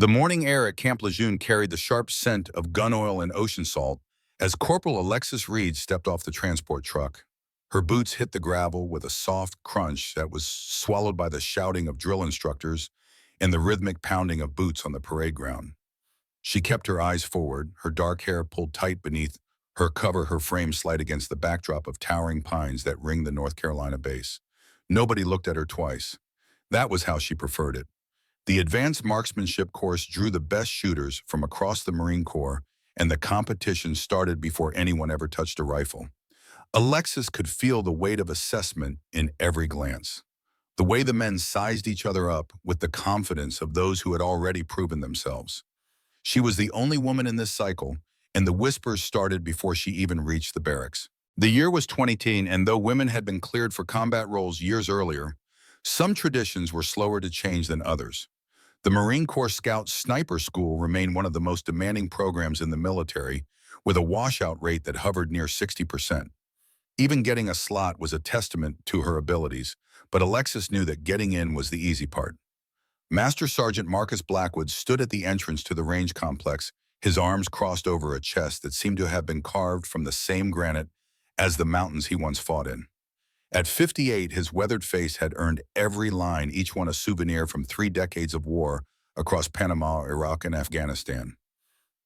The morning air at Camp Lejeune carried the sharp scent of gun oil and ocean salt as Corporal Alexis Reed stepped off the transport truck. Her boots hit the gravel with a soft crunch that was swallowed by the shouting of drill instructors and the rhythmic pounding of boots on the parade ground. She kept her eyes forward, her dark hair pulled tight beneath her cover, her frame slight against the backdrop of towering pines that ring the North Carolina base. Nobody looked at her twice. That was how she preferred it. The advanced marksmanship course drew the best shooters from across the Marine Corps, and the competition started before anyone ever touched a rifle. Alexis could feel the weight of assessment in every glance. The way the men sized each other up with the confidence of those who had already proven themselves. She was the only woman in this cycle, and the whispers started before she even reached the barracks. The year was 2010, and though women had been cleared for combat roles years earlier, some traditions were slower to change than others. The Marine Corps Scout Sniper School remained one of the most demanding programs in the military, with a washout rate that hovered near 60%. Even getting a slot was a testament to her abilities, but Alexis knew that getting in was the easy part. Master Sergeant Marcus Blackwood stood at the entrance to the range complex, his arms crossed over a chest that seemed to have been carved from the same granite as the mountains he once fought in. At 58, his weathered face had earned every line, each one a souvenir from 3 decades of war across Panama, Iraq, and Afghanistan.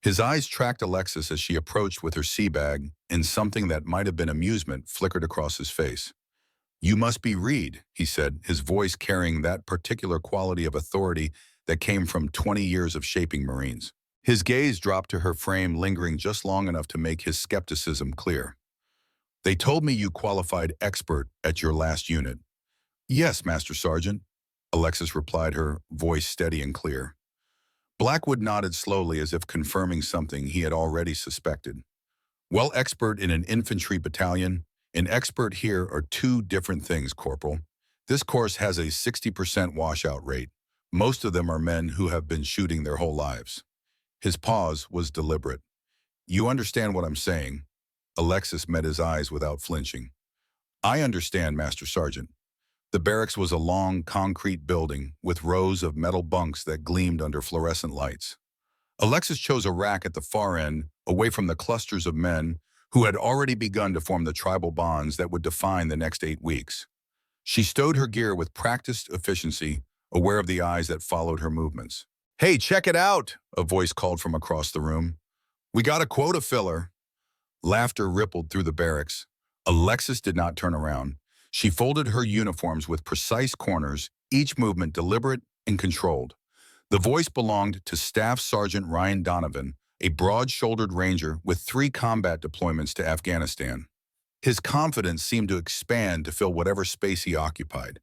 His eyes tracked Alexis as she approached with her sea bag, and something that might have been amusement flickered across his face. "You must be Reed," he said, his voice carrying that particular quality of authority that came from 20 years of shaping Marines. His gaze dropped to her frame, lingering just long enough to make his skepticism clear. "They told me you qualified expert at your last unit." "Yes, Master Sergeant," Alexis replied, her voice steady and clear. Blackwood nodded slowly as if confirming something he had already suspected. "Well, expert in an infantry battalion and expert here are 2 different things, Corporal. This course has a 60% washout rate. Most of them are men who have been shooting their whole lives." His pause was deliberate. "You understand what I'm saying?" Alexis met his eyes without flinching. "I understand, Master Sergeant." The barracks was a long, concrete building with rows of metal bunks that gleamed under fluorescent lights. Alexis chose a rack at the far end, away from the clusters of men who had already begun to form the tribal bonds that would define the next 8 weeks. She stowed her gear with practiced efficiency, aware of the eyes that followed her movements. "Hey, check it out," a voice called from across the room. "We got a quota filler." Laughter rippled through the barracks. Alexis did not turn around. She folded her uniforms with precise corners, each movement deliberate and controlled. The voice belonged to Staff Sergeant Ryan Donovan, a broad-shouldered ranger with 3 combat deployments to Afghanistan. His confidence seemed to expand to fill whatever space he occupied.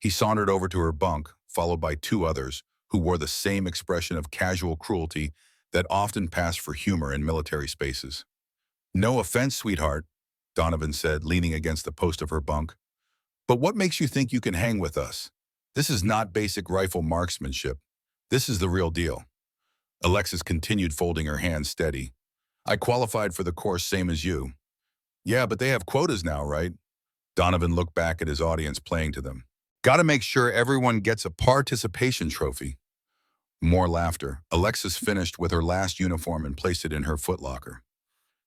He sauntered over to her bunk, followed by 2 others, who wore the same expression of casual cruelty that often passed for humor in military spaces. "No offense, sweetheart," Donovan said, leaning against the post of her bunk. "But what makes you think you can hang with us? This is not basic rifle marksmanship. This is the real deal." Alexis continued, folding her hands steady. "I qualified for the course same as you." "Yeah, but they have quotas now, right?" Donovan looked back at his audience, playing to them. "Gotta make sure everyone gets a participation trophy." More laughter. Alexis finished with her last uniform and placed it in her footlocker.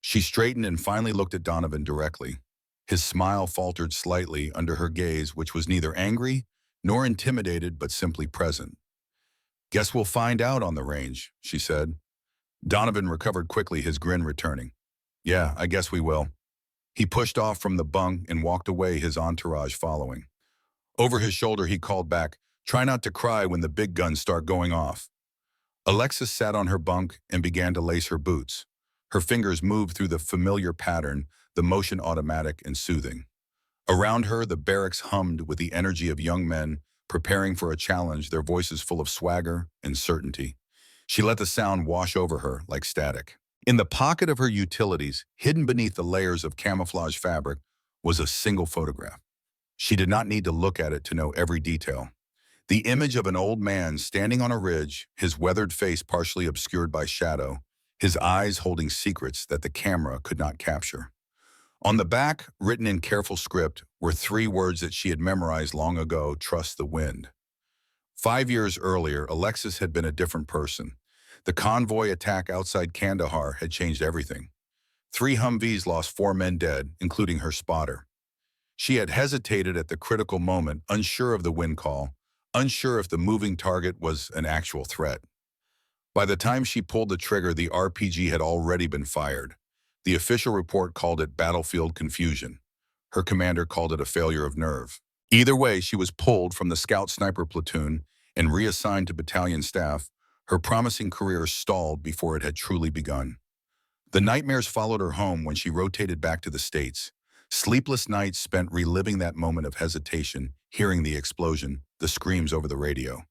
She straightened and finally looked at Donovan directly. His smile faltered slightly under her gaze, which was neither angry nor intimidated, but simply present. "Guess we'll find out on the range," she said. Donovan recovered quickly, his grin returning. "Yeah, I guess we will." He pushed off from the bunk and walked away, his entourage following. Over his shoulder, he called back, "Try not to cry when the big guns start going off." Alexis sat on her bunk and began to lace her boots. Her fingers moved through the familiar pattern, the motion automatic and soothing. Around her, the barracks hummed with the energy of young men preparing for a challenge, their voices full of swagger and certainty. She let the sound wash over her like static. In the pocket of her utilities, hidden beneath the layers of camouflage fabric, was a single photograph. She did not need to look at it to know every detail. The image of an old man standing on a ridge, his weathered face partially obscured by shadow, his eyes holding secrets that the camera could not capture. On the back, written in careful script, were 3 words that she had memorized long ago: "Trust the wind." 5 years earlier, Alexis had been a different person. The convoy attack outside Kandahar had changed everything. 3 Humvees lost 4 men dead, including her spotter. She had hesitated at the critical moment, unsure of the wind call, unsure if the moving target was an actual threat. By the time she pulled the trigger, the RPG had already been fired. The official report called it battlefield confusion. Her commander called it a failure of nerve. Either way, she was pulled from the scout sniper platoon and reassigned to battalion staff. Her promising career stalled before it had truly begun. The nightmares followed her home when she rotated back to the States. Sleepless nights spent reliving that moment of hesitation, hearing the explosion, the screams over the radio.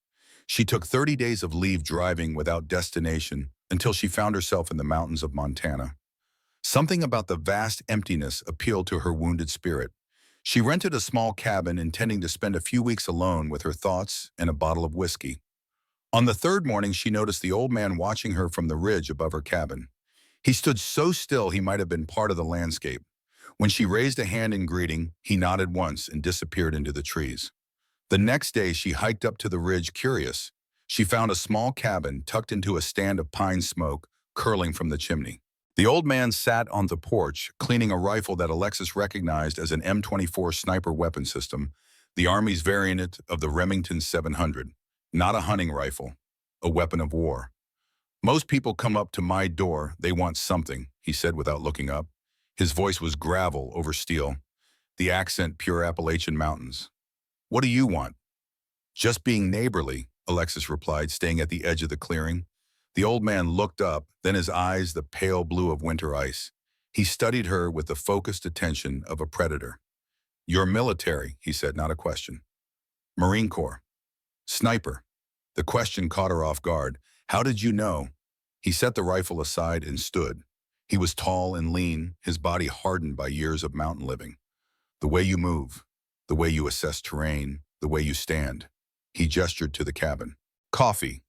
She took 30 days of leave driving without destination until she found herself in the mountains of Montana. Something about the vast emptiness appealed to her wounded spirit. She rented a small cabin intending to spend a few weeks alone with her thoughts and a bottle of whiskey. On the third morning, she noticed the old man watching her from the ridge above her cabin. He stood so still he might have been part of the landscape. When she raised a hand in greeting, he nodded once and disappeared into the trees. The next day, she hiked up to the ridge curious. She found a small cabin tucked into a stand of pine smoke curling from the chimney. The old man sat on the porch, cleaning a rifle that Alexis recognized as an M24 sniper weapon system, the Army's variant of the Remington 700. Not a hunting rifle, a weapon of war. "Most people come up to my door, they want something," he said without looking up. His voice was gravel over steel, the accent pure Appalachian mountains. "What do you want?" "Just being neighborly," Alexis replied, staying at the edge of the clearing. The old man looked up, then his eyes the pale blue of winter ice. He studied her with the focused attention of a predator. "You're military," he said, not a question. "Marine Corps." "Sniper." The question caught her off guard. "How did you know?" He set the rifle aside and stood. He was tall and lean, his body hardened by years of mountain living. "The way you move, the way you assess terrain, the way you stand." He gestured to the cabin. "Coffee."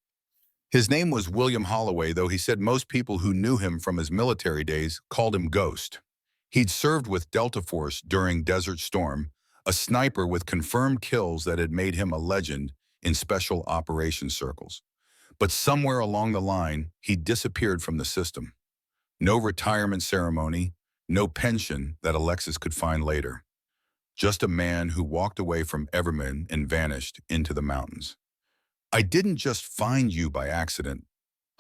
His name was William Holloway, though he said most people who knew him from his military days called him Ghost. He'd served with Delta Force during Desert Storm, a sniper with confirmed kills that had made him a legend in special operations circles. But somewhere along the line, he disappeared from the system. No retirement ceremony, no pension that Alexis could find later. Just a man who walked away from Everman and vanished into the mountains. "I didn't just find you by accident,"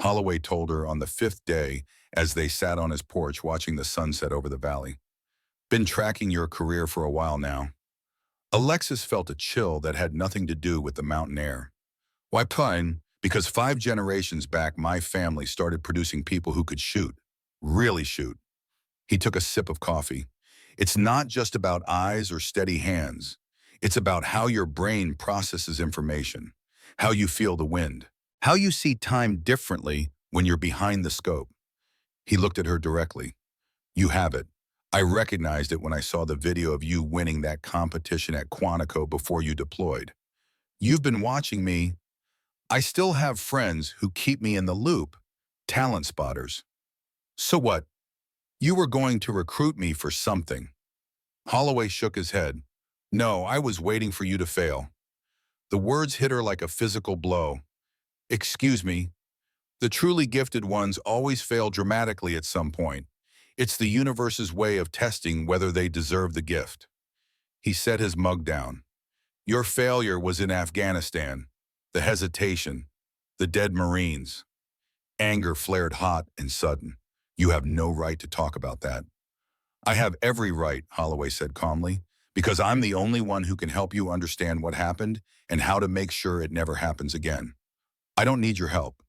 Holloway told her on the 5th day as they sat on his porch watching the sunset over the valley. "Been tracking your career for a while now." Alexis felt a chill that had nothing to do with the mountain air. "Why pine? Because 5 generations back, my family started producing people who could shoot. Really shoot." He took a sip of coffee. "It's not just about eyes or steady hands. It's about how your brain processes information, how you feel the wind, how you see time differently when you're behind the scope." He looked at her directly. "You have it. I recognized it when I saw the video of you winning that competition at Quantico before you deployed. You've been watching me. I still have friends who keep me in the loop, talent spotters." "So what? You were going to recruit me for something." Holloway shook his head. "No, I was waiting for you to fail." The words hit her like a physical blow. "Excuse me, the truly gifted ones always fail dramatically at some point. It's the universe's way of testing whether they deserve the gift." He set his mug down. "Your failure was in Afghanistan. The hesitation, the dead Marines." Anger flared hot and sudden. "You have no right to talk about that." "I have every right," Holloway said calmly, "because I'm the only one who can help you understand what happened and how to make sure it never happens again. I don't need your help."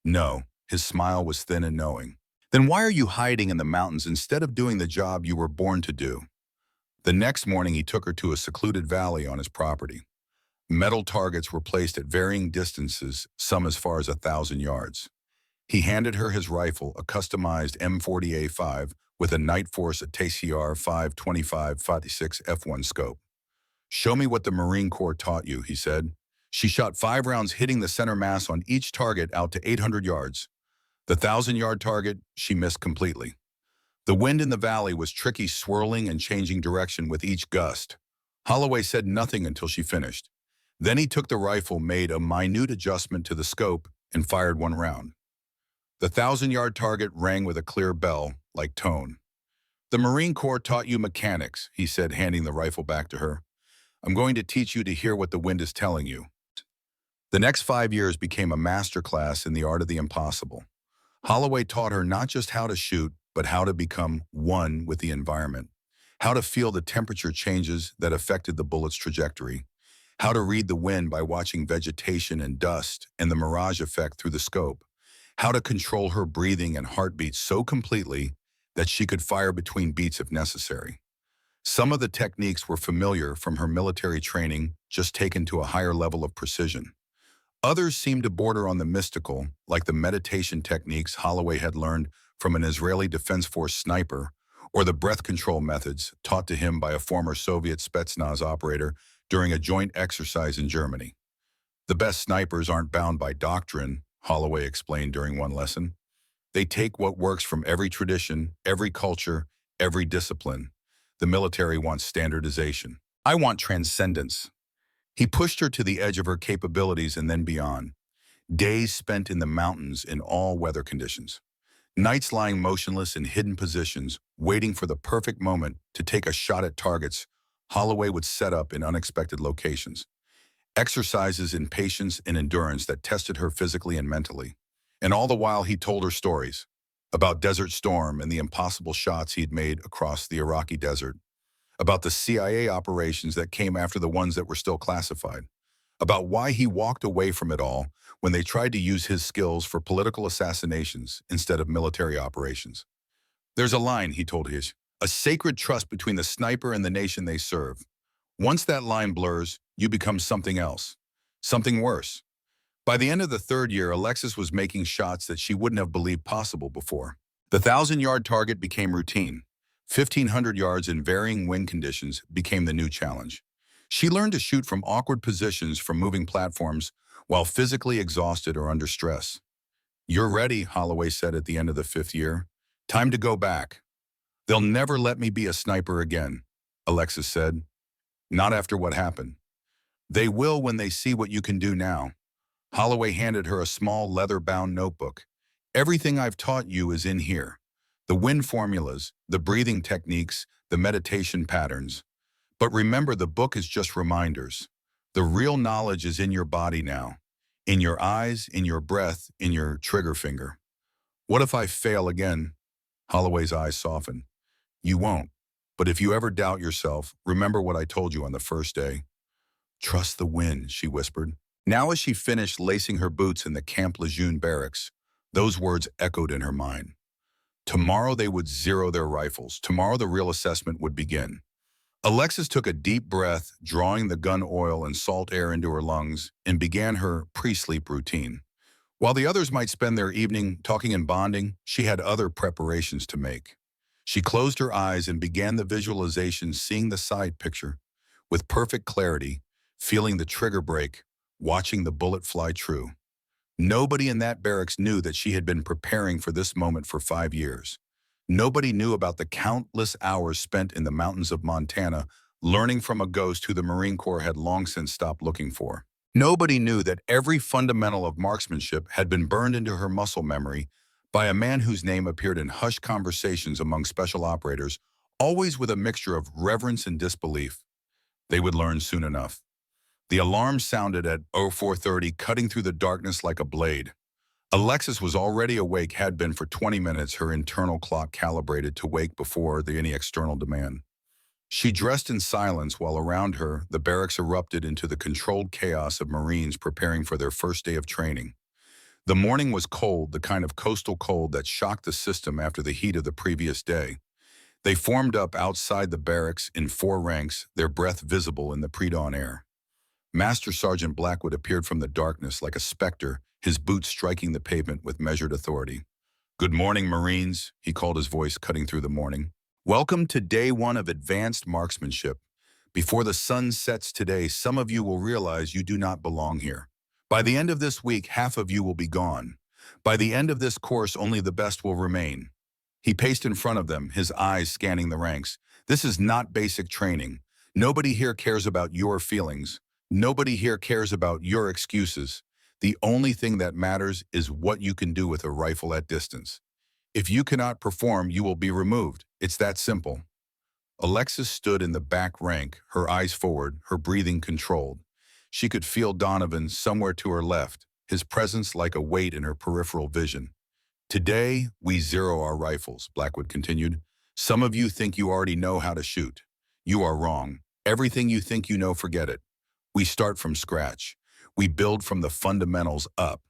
"No." His smile was thin and knowing. "Then why are you hiding in the mountains instead of doing the job you were born to do?" The next morning, he took her to a secluded valley on his property. Metal targets were placed at varying distances, some as far as 1,000 yards. He handed her his rifle, a customized M40A5 with a Night Force TCR 525-56 F1 scope. "Show me what the Marine Corps taught you," he said. She shot 5 rounds, hitting the center mass on each target out to 800 yards. The 1,000-yard target, she missed completely. The wind in the valley was tricky, swirling and changing direction with each gust. Holloway said nothing until she finished. Then he took the rifle, made a minute adjustment to the scope, and fired one round. The 1,000-yard target rang with a clear bell-like tone. "The Marine Corps taught you mechanics," he said, handing the rifle back to her. "I'm going to teach you to hear what the wind is telling you." The next 5 years became a master class in the art of the impossible. Holloway taught her not just how to shoot, but how to become one with the environment, how to feel the temperature changes that affected the bullet's trajectory, how to read the wind by watching vegetation and dust and the mirage effect through the scope, how to control her breathing and heartbeat so completely that she could fire between beats if necessary. Some of the techniques were familiar from her military training, just taken to a higher level of precision. Others seemed to border on the mystical, like the meditation techniques Holloway had learned from an Israeli Defense Force sniper, or the breath control methods taught to him by a former Soviet Spetsnaz operator during a joint exercise in Germany. "The best snipers aren't bound by doctrine," Holloway explained during one lesson. "They take what works from every tradition, every culture, every discipline. The military wants standardization. I want transcendence." He pushed her to the edge of her capabilities and then beyond. Days spent in the mountains in all weather conditions. Nights lying motionless in hidden positions, waiting for the perfect moment to take a shot at targets Holloway would set up in unexpected locations. Exercises in patience and endurance that tested her physically and mentally. And all the while he told her stories about Desert Storm and the impossible shots he'd made across the Iraqi desert, about the CIA operations that came after the ones that were still classified, about why he walked away from it all when they tried to use his skills for political assassinations instead of military operations. "There's a line," he told Hish, "a sacred trust between the sniper and the nation they serve. Once that line blurs, you become something else, something worse." By the end of the third year, Alexis was making shots that she wouldn't have believed possible before. The 1,000-yard target became routine. 1,500 yards in varying wind conditions became the new challenge. She learned to shoot from awkward positions from moving platforms while physically exhausted or under stress. "You're ready," Holloway said at the end of the 5th year. "Time to go back." "They'll never let me be a sniper again," Alexis said. "Not after what happened." "They will when they see what you can do now." Holloway handed her a small leather-bound notebook. "Everything I've taught you is in here. The wind formulas, the breathing techniques, the meditation patterns. But remember, the book is just reminders. The real knowledge is in your body now. In your eyes, in your breath, in your trigger finger." "What if I fail again?" Holloway's eyes softened. "You won't. But if you ever doubt yourself, remember what I told you on the first day." "Trust the wind," she whispered. Now as she finished lacing her boots in the Camp Lejeune barracks, those words echoed in her mind. Tomorrow they would zero their rifles. Tomorrow the real assessment would begin. Alexis took a deep breath, drawing the gun oil and salt air into her lungs, and began her pre-sleep routine. While the others might spend their evening talking and bonding, she had other preparations to make. She closed her eyes and began the visualization, seeing the side picture with perfect clarity, feeling the trigger break, watching the bullet fly true. Nobody in that barracks knew that she had been preparing for this moment for 5 years. Nobody knew about the countless hours spent in the mountains of Montana learning from a ghost who the Marine Corps had long since stopped looking for. Nobody knew that every fundamental of marksmanship had been burned into her muscle memory by a man whose name appeared in hushed conversations among special operators, always with a mixture of reverence and disbelief. They would learn soon enough. The alarm sounded at 04:30, cutting through the darkness like a blade. Alexis was already awake, had been for 20 minutes, her internal clock calibrated to wake before any external demand. She dressed in silence while around her, the barracks erupted into the controlled chaos of Marines preparing for their first day of training. The morning was cold, the kind of coastal cold that shocked the system after the heat of the previous day. They formed up outside the barracks in 4 ranks, their breath visible in the pre-dawn air. Master Sergeant Blackwood appeared from the darkness like a specter, his boots striking the pavement with measured authority. "Good morning, Marines," he called, his voice cutting through the morning. "Welcome to day 1 of advanced marksmanship. Before the sun sets today, some of you will realize you do not belong here. By the end of this week, half of you will be gone. By the end of this course, only the best will remain." He paced in front of them, his eyes scanning the ranks. "This is not basic training. Nobody here cares about your feelings. Nobody here cares about your excuses. The only thing that matters is what you can do with a rifle at distance. If you cannot perform, you will be removed. It's that simple. Alexis stood in the back rank, her eyes forward, her breathing controlled. She could feel Donovan somewhere to her left, his presence like a weight in her peripheral vision. Today, we zero our rifles, Blackwood continued. Some of you think you already know how to shoot. You are wrong. Everything you think you know, forget it. We start from scratch. We build from the fundamentals up.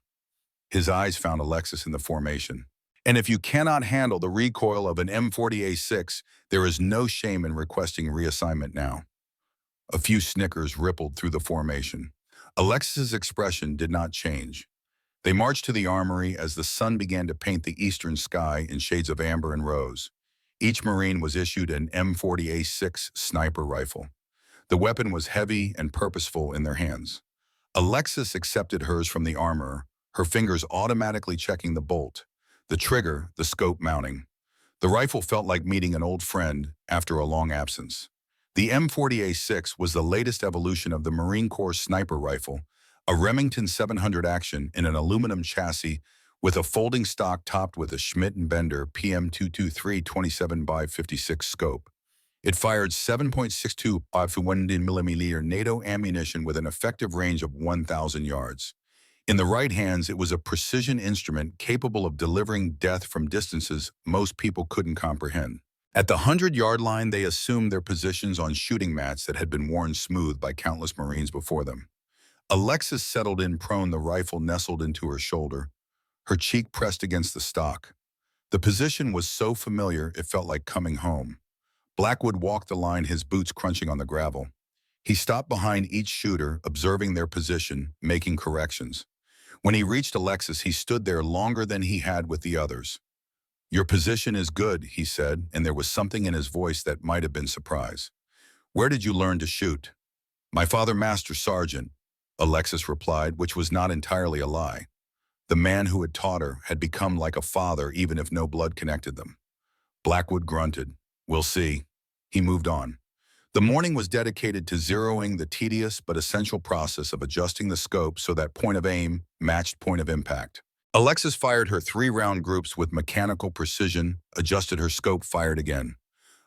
His eyes found Alexis in the formation. And if you cannot handle the recoil of an M40A6, there is no shame in requesting reassignment now. A few snickers rippled through the formation. Alexis's expression did not change. They marched to the armory as the sun began to paint the eastern sky in shades of amber and rose. Each Marine was issued an M40A6 sniper rifle. The weapon was heavy and purposeful in their hands. Alexis accepted hers from the armorer, her fingers automatically checking the bolt, the trigger, the scope mounting. The rifle felt like meeting an old friend after a long absence. The M40A6 was the latest evolution of the Marine Corps sniper rifle, a Remington 700 action in an aluminum chassis with a folding stock topped with a Schmidt & Bender PM223 27x56 scope. It fired 7.62 mm NATO ammunition with an effective range of 1,000 yards. In the right hands, it was a precision instrument capable of delivering death from distances most people couldn't comprehend. At the 100-yard line, they assumed their positions on shooting mats that had been worn smooth by countless Marines before them. Alexis settled in prone, the rifle nestled into her shoulder, her cheek pressed against the stock. The position was so familiar it felt like coming home. Blackwood walked the line, his boots crunching on the gravel. He stopped behind each shooter, observing their position, making corrections. When he reached Alexis, he stood there longer than he had with the others. "Your position is good," he said, and there was something in his voice that might have been surprise. "Where did you learn to shoot?" "My father, Master Sergeant," Alexis replied, which was not entirely a lie. The man who had taught her had become like a father, even if no blood connected them. Blackwood grunted. "We'll see." He moved on. The morning was dedicated to zeroing the tedious but essential process of adjusting the scope so that point of aim matched point of impact. Alexis fired her 3-round groups with mechanical precision, adjusted her scope, fired again.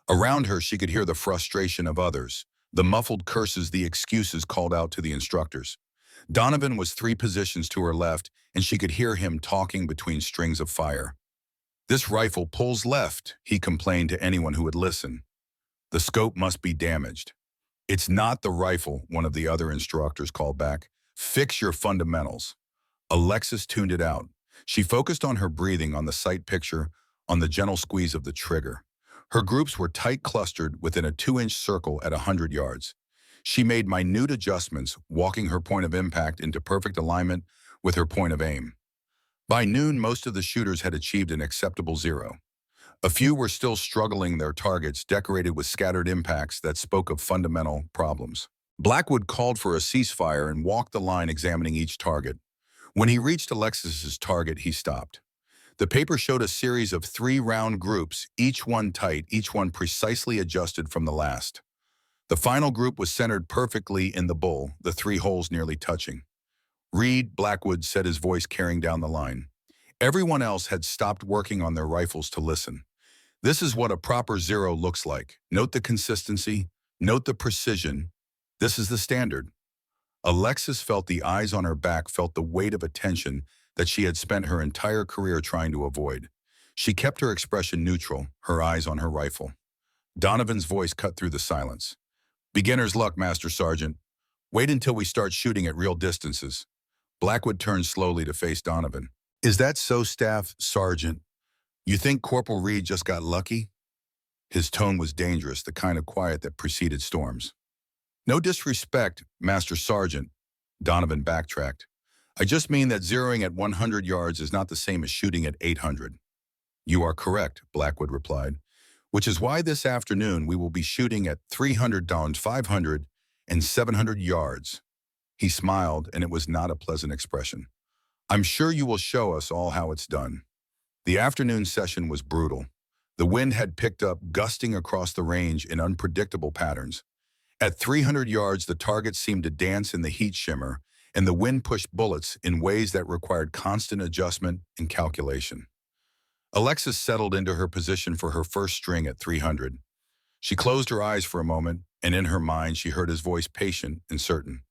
Around her, she could hear the frustration of others, the muffled curses, the excuses called out to the instructors. Donovan was 3 positions to her left, and she could hear him talking between strings of fire. "This rifle pulls left," he complained to anyone who would listen. "The scope must be damaged." "It's not the rifle," one of the other instructors called back. "Fix your fundamentals." Alexis tuned it out. She focused on her breathing, on the sight picture, on the gentle squeeze of the trigger. Her groups were tight clustered within a 2-inch circle at 100 yards. She made minute adjustments, walking her point of impact into perfect alignment with her point of aim. By noon, most of the shooters had achieved an acceptable zero. A few were still struggling, their targets decorated with scattered impacts that spoke of fundamental problems. Blackwood called for a ceasefire and walked the line, examining each target. When he reached Alexis's target, he stopped. The paper showed a series of 3-round groups, each one tight, each one precisely adjusted from the last. The final group was centered perfectly in the bull, the 3 holes nearly touching. "Read," Blackwood said, his voice carrying down the line. Everyone else had stopped working on their rifles to listen. "This is what a proper zero looks like. Note the consistency, note the precision. This is the standard." Alexis felt the eyes on her back, felt the weight of attention that she had spent her entire career trying to avoid. She kept her expression neutral, her eyes on her rifle. Donovan's voice cut through the silence. "Beginner's luck, Master Sergeant. Wait until we start shooting at real distances." Blackwood turned slowly to face Donovan. "Is that so, Staff Sergeant? You think Corporal Reed just got lucky?" His tone was dangerous, the kind of quiet that preceded storms. "No disrespect, Master Sergeant," Donovan backtracked. "I just mean that zeroing at 100 yards is not the same as shooting at 800. "You are correct," Blackwood replied, "which is why this afternoon we will be shooting at 300 down, 500, and 700 yards." He smiled, and it was not a pleasant expression. "I'm sure you will show us all how it's done." The afternoon session was brutal. The wind had picked up, gusting across the range in unpredictable patterns. At 300 yards, the target seemed to dance in the heat shimmer, and the wind pushed bullets in ways that required constant adjustment and calculation. Alexis settled into her position for her first string at 300. She closed her eyes for a moment, and in her mind she heard his voice, patient and certain.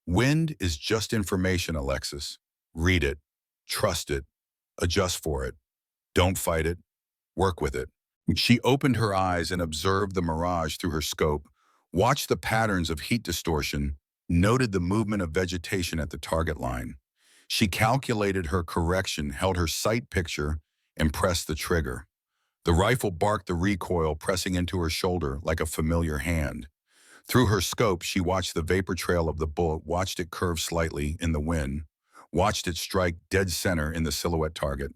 Wind is just information, Alexis. Read it, trust it, adjust for it. Don't fight it, work with it. She opened her eyes and observed the mirage through her scope, watched the patterns of heat distortion, noted the movement of vegetation at the target line. She calculated her correction, held her sight picture, and pressed the trigger. The rifle barked the recoil, pressing into her shoulder like a familiar hand. Through her scope, she watched the vapor trail of the bullet, watched it curve slightly in the wind, watched it strike dead center in the silhouette target.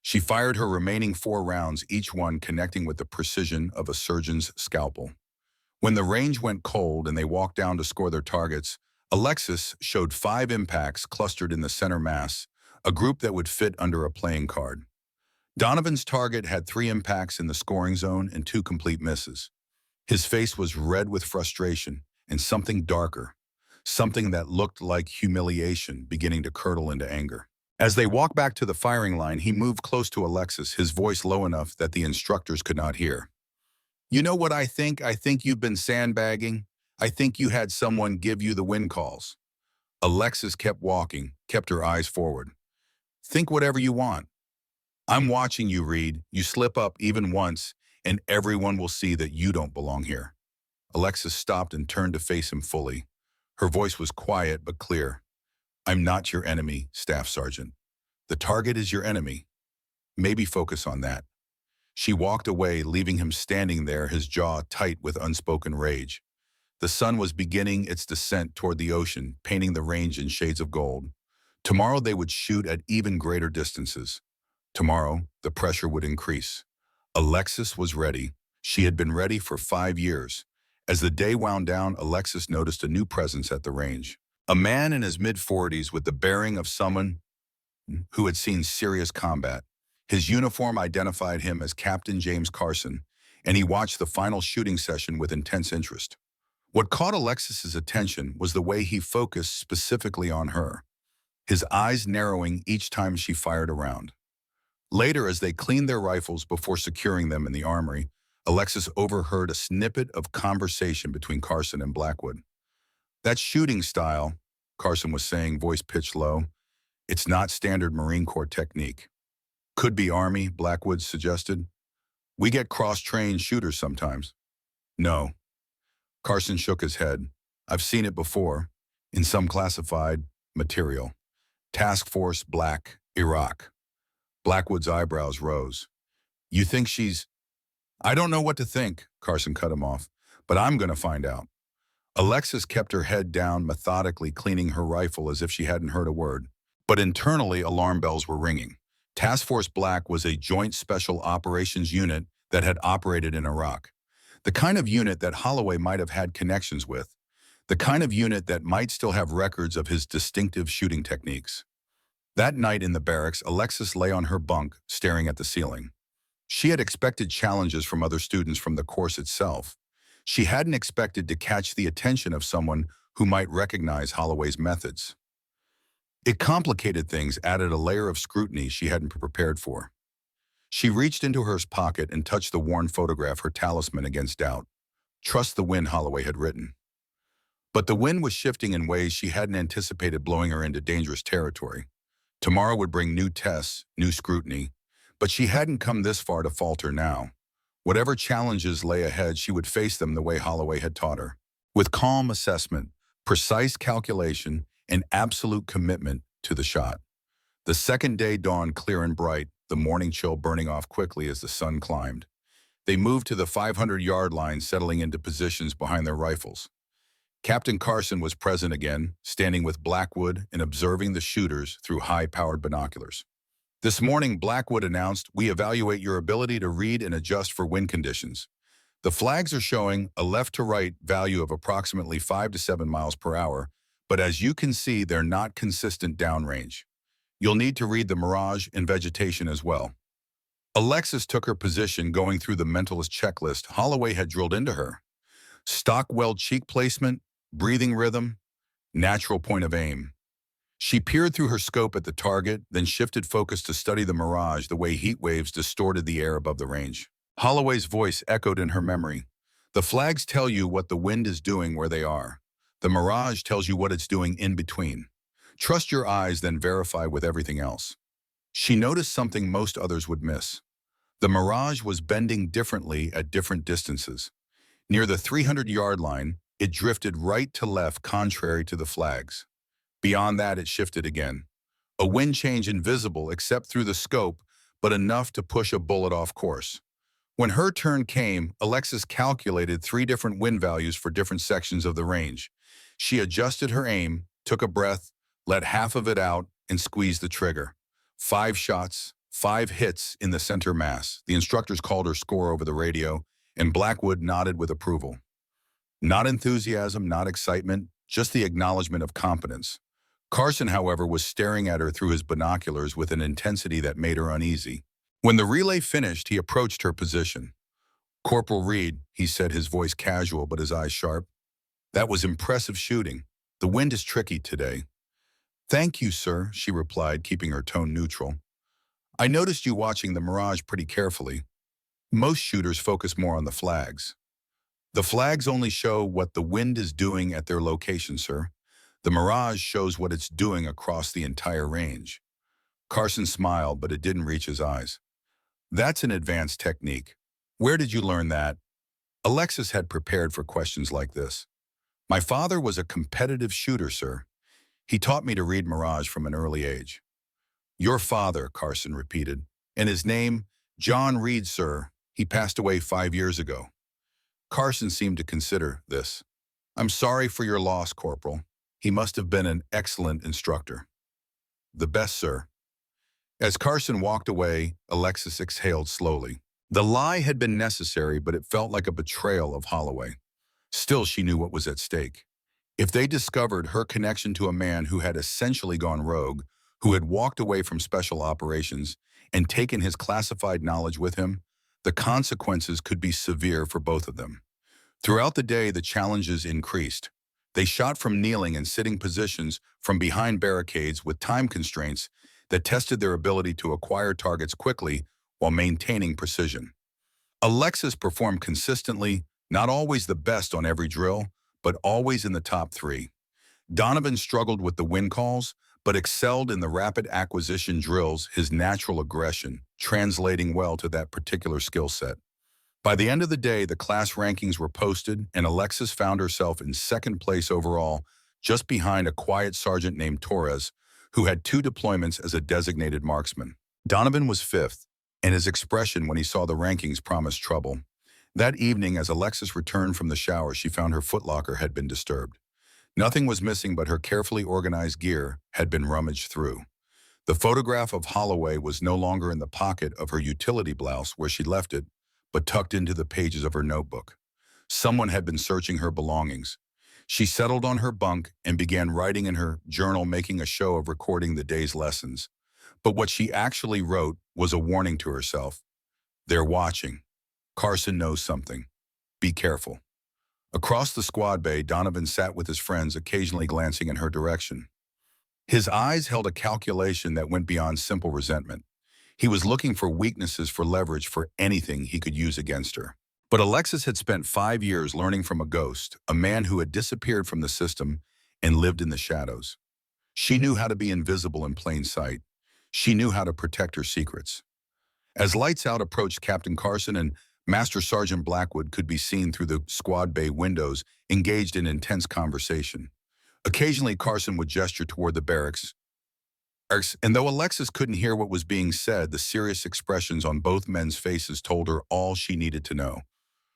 She fired her remaining 4 rounds, each one connecting with the precision of a surgeon's scalpel. When the range went cold and they walked down to score their targets, Alexis showed 5 impacts clustered in the center mass, a group that would fit under a playing card. Donovan's target had 3 impacts in the scoring zone and 2 complete misses. His face was red with frustration and something darker, something that looked like humiliation beginning to curdle into anger. As they walked back to the firing line, he moved close to Alexis, his voice low enough that the instructors could not hear. You know what I think? I think you've been sandbagging. I think you had someone give you the win calls. Alexis kept walking, kept her eyes forward. Think whatever you want. I'm watching you, Reed. You slip up even once, and everyone will see that you don't belong here. Alexis stopped and turned to face him fully. Her voice was quiet but clear. I'm not your enemy, Staff Sergeant. The target is your enemy. Maybe focus on that. She walked away, leaving him standing there, his jaw tight with unspoken rage. The sun was beginning its descent toward the ocean, painting the range in shades of gold. Tomorrow they would shoot at even greater distances. Tomorrow, the pressure would increase. Alexis was ready. She had been ready for 5 years. As the day wound down, Alexis noticed a new presence at the range. A man in his mid-40s with the bearing of someone who had seen serious combat. His uniform identified him as Captain James Carson, and he watched the final shooting session with intense interest. What caught Alexis's attention was the way he focused specifically on her, his eyes narrowing each time she fired a round. Later, as they cleaned their rifles before securing them in the armory, Alexis overheard a snippet of conversation between Carson and Blackwood. That shooting style, Carson was saying, voice pitched low, it's not standard Marine Corps technique. Could be Army, Blackwood suggested. We get cross-trained shooters sometimes. No. Carson shook his head. I've seen it before, in some classified material. Task Force Black, Iraq. Blackwood's eyebrows rose. You think she's... I don't know what to think, Carson cut him off, but I'm going to find out. Alexis kept her head down, methodically cleaning her rifle as if she hadn't heard a word. But internally, alarm bells were ringing. Task Force Black was a joint special operations unit that had operated in Iraq. The kind of unit that Holloway might have had connections with. The kind of unit that might still have records of his distinctive shooting techniques. That night in the barracks, Alexis lay on her bunk, staring at the ceiling. She had expected challenges from other students from the course itself. She hadn't expected to catch the attention of someone who might recognize Holloway's methods. It complicated things, added a layer of scrutiny she hadn't prepared for. She reached into her pocket and touched the worn photograph, her talisman against doubt. Trust the wind, Holloway had written. But the wind was shifting in ways she hadn't anticipated, blowing her into dangerous territory. Tomorrow would bring new tests, new scrutiny, but she hadn't come this far to falter now. Whatever challenges lay ahead, she would face them the way Holloway had taught her. With calm assessment, precise calculation, and absolute commitment to the shot. The second day dawned clear and bright, the morning chill burning off quickly as the sun climbed. They moved to the 500-yard line, settling into positions behind their rifles. Captain Carson was present again, standing with Blackwood and observing the shooters through high-powered binoculars. This morning, Blackwood announced, we evaluate your ability to read and adjust for wind conditions. The flags are showing a left-to-right value of approximately 5 to 7 miles per hour, but as you can see, they're not consistent downrange. You'll need to read the mirage and vegetation as well. Alexis took her position, going through the mentalist checklist Holloway had drilled into her. Stockwell cheek placement, breathing rhythm, natural point of aim. She peered through her scope at the target, then shifted focus to study the mirage the way heat waves distorted the air above the range. Holloway's voice echoed in her memory. The flags tell you what the wind is doing where they are. The mirage tells you what it's doing in between. Trust your eyes, then verify with everything else. She noticed something most others would miss. The mirage was bending differently at different distances. Near the 300-yard line, it drifted right to left contrary to the flags. Beyond that, it shifted again. A wind change invisible except through the scope, but enough to push a bullet off course. When her turn came, Alexis calculated 3 different wind values for different sections of the range. She adjusted her aim, took a breath, let half of it out, and squeezed the trigger. 5 shots, 5 hits in the center mass. The instructors called her score over the radio, and Blackwood nodded with approval. Not enthusiasm, not excitement, just the acknowledgement of competence. Carson, however, was staring at her through his binoculars with an intensity that made her uneasy. When the relay finished, he approached her position. "Corporal Reed," he said, his voice casual but his eyes sharp. "That was impressive shooting. The wind is tricky today." "Thank you, sir," she replied, keeping her tone neutral. "I noticed you watching the mirage pretty carefully. Most shooters focus more on the flags." "The flags only show what the wind is doing at their location, sir. The mirage shows what it's doing across the entire range." Carson smiled, but it didn't reach his eyes. "That's an advanced technique. Where did you learn that?" Alexis had prepared for questions like this. "My father was a competitive shooter, sir. He taught me to read mirage from an early age." "Your father," Carson repeated. "And his name? John Reed, sir. He passed away 5 years ago." Carson seemed to consider this. "I'm sorry for your loss, Corporal. He must have been an excellent instructor." "The best, sir." As Carson walked away, Alexis exhaled slowly. The lie had been necessary, but it felt like a betrayal of Holloway. Still, she knew what was at stake. If they discovered her connection to a man who had essentially gone rogue, who had walked away from special operations and taken his classified knowledge with him, the consequences could be severe for both of them. Throughout the day, the challenges increased. They shot from kneeling and sitting positions, from behind barricades with time constraints that tested their ability to acquire targets quickly while maintaining precision. Alexis performed consistently, not always the best on every drill, but always in the top 3. Donovan struggled with the win calls, but excelled in the rapid acquisition drills, his natural aggression, translating well to that particular skill set. By the end of the day, the class rankings were posted, and Alexis found herself in 2nd place overall, just behind a quiet sergeant named Torres, who had 2 deployments as a designated marksman. Donovan was 5th, and his expression when he saw the rankings promised trouble. That evening, as Alexis returned from the shower, she found her footlocker had been disturbed. Nothing was missing, but her carefully organized gear had been rummaged through. The photograph of Holloway was no longer in the pocket of her utility blouse where she left it, but tucked into the pages of her notebook. Someone had been searching her belongings. She settled on her bunk and began writing in her journal, making a show of recording the day's lessons. But what she actually wrote was a warning to herself. "They're watching. Carson knows something. Be careful." Across the squad bay, Donovan sat with his friends, occasionally glancing in her direction. His eyes held a calculation that went beyond simple resentment. He was looking for weaknesses, for leverage, for anything he could use against her. But Alexis had spent 5 years learning from a ghost, a man who had disappeared from the system and lived in the shadows. She knew how to be invisible in plain sight. She knew how to protect her secrets. As lights out approached, Captain Carson and Master Sergeant Blackwood could be seen through the squad bay windows, engaged in intense conversation. Occasionally, Carson would gesture toward the barracks, and though Alexis couldn't hear what was being said, the serious expressions on both men's faces told her all she needed to know.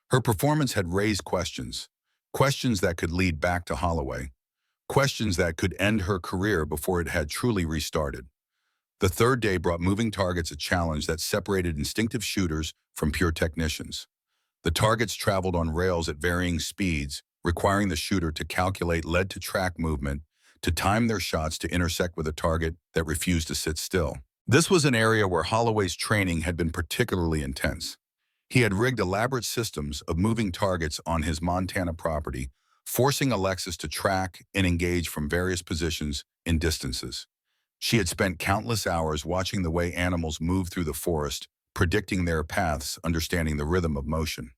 Her performance had raised questions, questions that could lead back to Holloway, questions that could end her career before it had truly restarted. The 3rd day brought moving targets, a challenge that separated instinctive shooters from pure technicians. The targets traveled on rails at varying speeds, requiring the shooter to calculate lead-to-track movement, to time their shots to intersect with a target that refused to sit still. This was an area where Holloway's training had been particularly intense. He had rigged elaborate systems of moving targets on his Montana property, forcing Alexis to track and engage from various positions and distances. She had spent countless hours watching the way animals move through the forest, predicting their paths, understanding the rhythm of motion.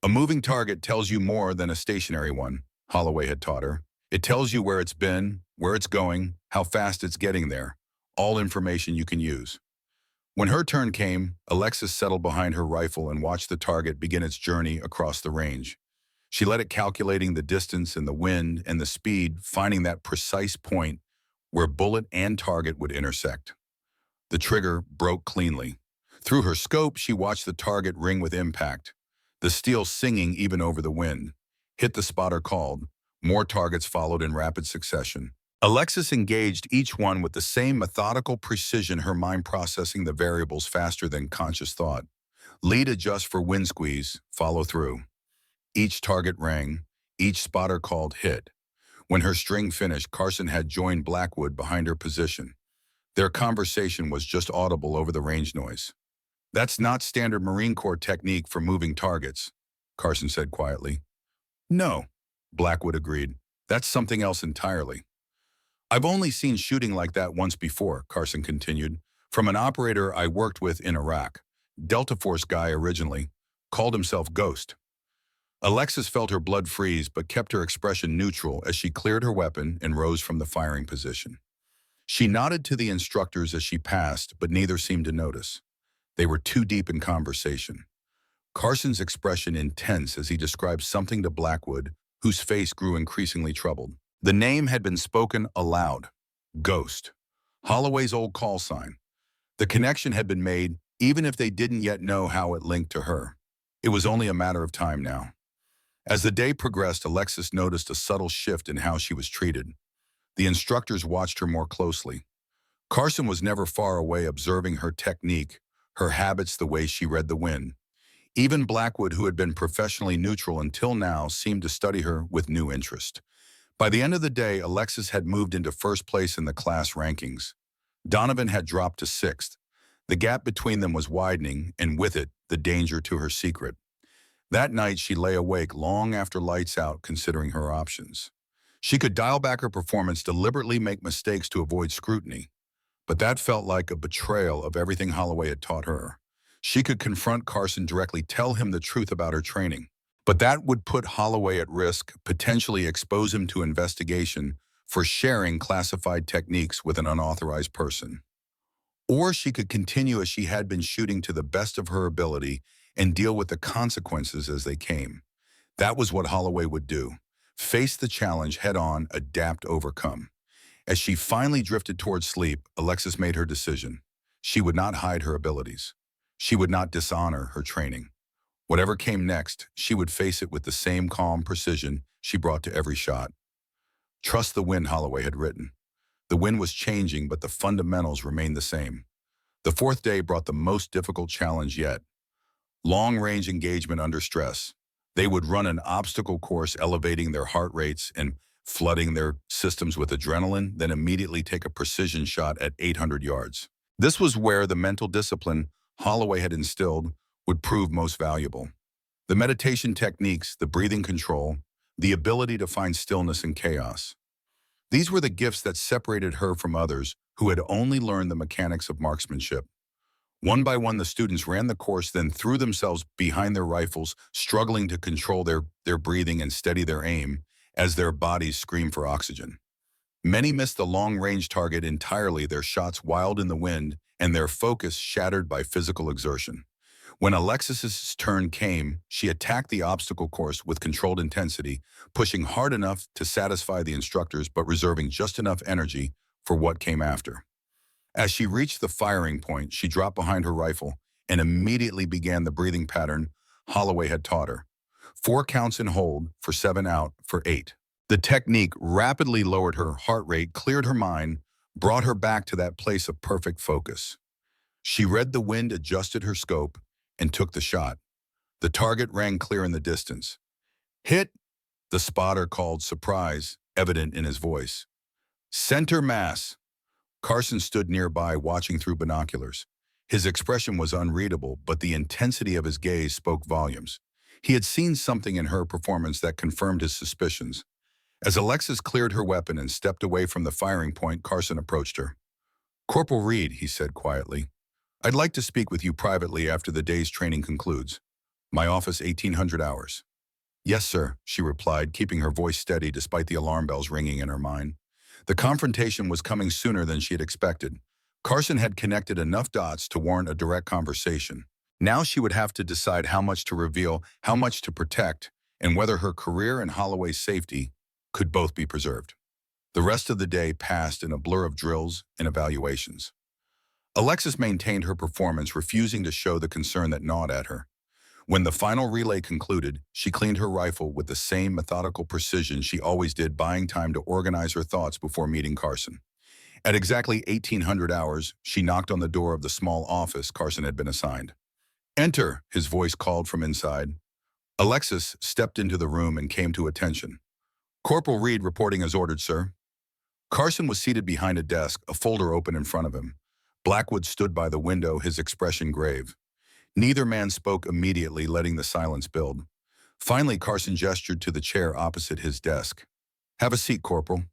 A moving target tells you more than a stationary one, Holloway had taught her. It tells you where it's been, where it's going, how fast it's getting there, all information you can use. When her turn came, Alexis settled behind her rifle and watched the target begin its journey across the range. She let it calculating the distance and the wind and the speed, finding that precise point where bullet and target would intersect. The trigger broke cleanly. Through her scope, she watched the target ring with impact, the steel singing even over the wind. Hit the spotter called. More targets followed in rapid succession. Alexis engaged each one with the same methodical precision, her mind processing the variables faster than conscious thought. Lead adjust for wind squeeze, follow through. Each target rang, each spotter called hit. When her string finished, Carson had joined Blackwood behind her position. Their conversation was just audible over the range noise. "That's not standard Marine Corps technique for moving targets," Carson said quietly. "No," Blackwood agreed. "That's something else entirely." "I've only seen shooting like that once before," Carson continued, "from an operator I worked with in Iraq. Delta Force guy originally. Called himself Ghost." Alexis felt her blood freeze but kept her expression neutral as she cleared her weapon and rose from the firing position. She nodded to the instructors as she passed, but neither seemed to notice. They were too deep in conversation. Carson's expression intense as he described something to Blackwood, whose face grew increasingly troubled. The name had been spoken aloud. Ghost. Holloway's old call sign. The connection had been made, even if they didn't yet know how it linked to her. It was only a matter of time now. As the day progressed, Alexis noticed a subtle shift in how she was treated. The instructors watched her more closely. Carson was never far away, observing her technique, her habits, the way she read the wind. Even Blackwood, who had been professionally neutral until now, seemed to study her with new interest. By the end of the day, Alexis had moved into first place in the class rankings. Donovan had dropped to sixth. The gap between them was widening, and with it, the danger to her secret. That night, she lay awake long after lights out, considering her options. She could dial back her performance, deliberately make mistakes to avoid scrutiny. But that felt like a betrayal of everything Holloway had taught her. She could confront Carson directly, tell him the truth about her training. But that would put Holloway at risk, potentially expose him to investigation for sharing classified techniques with an unauthorized person. Or she could continue as she had been, shooting to the best of her ability and deal with the consequences as they came. That was what Holloway would do. Face the challenge head-on, adapt, overcome. As she finally drifted towards sleep, Alexis made her decision. She would not hide her abilities. She would not dishonor her training. Whatever came next, she would face it with the same calm precision she brought to every shot. Trust the wind, Holloway had written. The wind was changing, but the fundamentals remained the same. The fourth day brought the most difficult challenge yet. Long-range engagement under stress. They would run an obstacle course, elevating their heart rates and flooding their systems with adrenaline, then immediately take a precision shot at 800 yards. This was where the mental discipline Holloway had instilled would prove most valuable. The meditation techniques, the breathing control, the ability to find stillness in chaos. These were the gifts that separated her from others who had only learned the mechanics of marksmanship. One by one, the students ran the course, then threw themselves behind their rifles, struggling to control their breathing and steady their aim as their bodies screamed for oxygen. Many missed the long-range target entirely, their shots wild in the wind and their focus shattered by physical exertion. When Alexis's turn came, she attacked the obstacle course with controlled intensity, pushing hard enough to satisfy the instructors but reserving just enough energy for what came after. As she reached the firing point, she dropped behind her rifle and immediately began the breathing pattern Holloway had taught her. 4 counts in hold, for 7 out, for 8. The technique rapidly lowered her heart rate, cleared her mind, brought her back to that place of perfect focus. She read the wind, adjusted her scope, and took the shot. The target rang clear in the distance. "Hit," the spotter called, surprise evident in his voice. "Center mass." Carson stood nearby, watching through binoculars. His expression was unreadable, but the intensity of his gaze spoke volumes. He had seen something in her performance that confirmed his suspicions. As Alexis cleared her weapon and stepped away from the firing point, Carson approached her. "Corporal Reed," he said quietly, "I'd like to speak with you privately after the day's training concludes. My office, 1800 hours." "Yes, sir," she replied, keeping her voice steady despite the alarm bells ringing in her mind. The confrontation was coming sooner than she had expected. Carson had connected enough dots to warrant a direct conversation. Now she would have to decide how much to reveal, how much to protect, and whether her career and Holloway's safety could both be preserved. The rest of the day passed in a blur of drills and evaluations. Alexis maintained her performance, refusing to show the concern that gnawed at her. When the final relay concluded, she cleaned her rifle with the same methodical precision she always did, buying time to organize her thoughts before meeting Carson. At exactly 1800 hours, she knocked on the door of the small office Carson had been assigned. "Enter," his voice called from inside. Alexis stepped into the room and came to attention. "Corporal Reed reporting as ordered, sir." Carson was seated behind a desk, a folder open in front of him. Blackwood stood by the window, his expression grave. Neither man spoke immediately, letting the silence build. Finally, Carson gestured to the chair opposite his desk. "Have a seat, Corporal."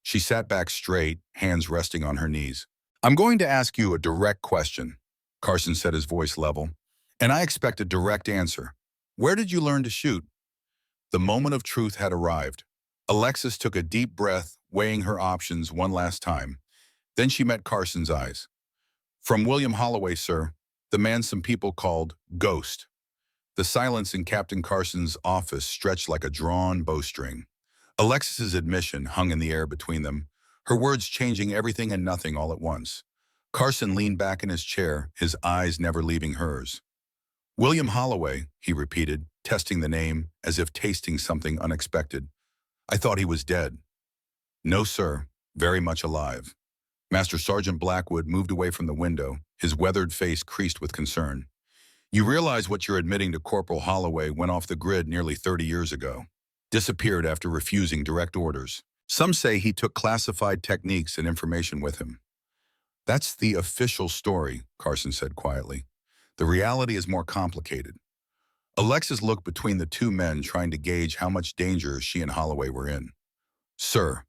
She sat back straight, hands resting on her knees. "I'm going to ask you a direct question," Carson said, his voice level. "And I expect a direct answer. Where did you learn to shoot?" The moment of truth had arrived. Alexis took a deep breath, weighing her options one last time. Then she met Carson's eyes. "From William Holloway, sir, the man some people called Ghost." The silence in Captain Carson's office stretched like a drawn bowstring. Alexis's admission hung in the air between them, her words changing everything and nothing all at once. Carson leaned back in his chair, his eyes never leaving hers. "William Holloway," he repeated, testing the name as if tasting something unexpected. "I thought he was dead." "No, sir, very much alive." Master Sergeant Blackwood moved away from the window, his weathered face creased with concern. "You realize what you're admitting to Corporal Holloway went off the grid nearly 30 years ago. Disappeared after refusing direct orders. Some say he took classified techniques and information with him." "That's the official story," Carson said quietly. "The reality is more complicated." Alexis looked between the two men, trying to gauge how much danger she and Holloway were in. "Sir,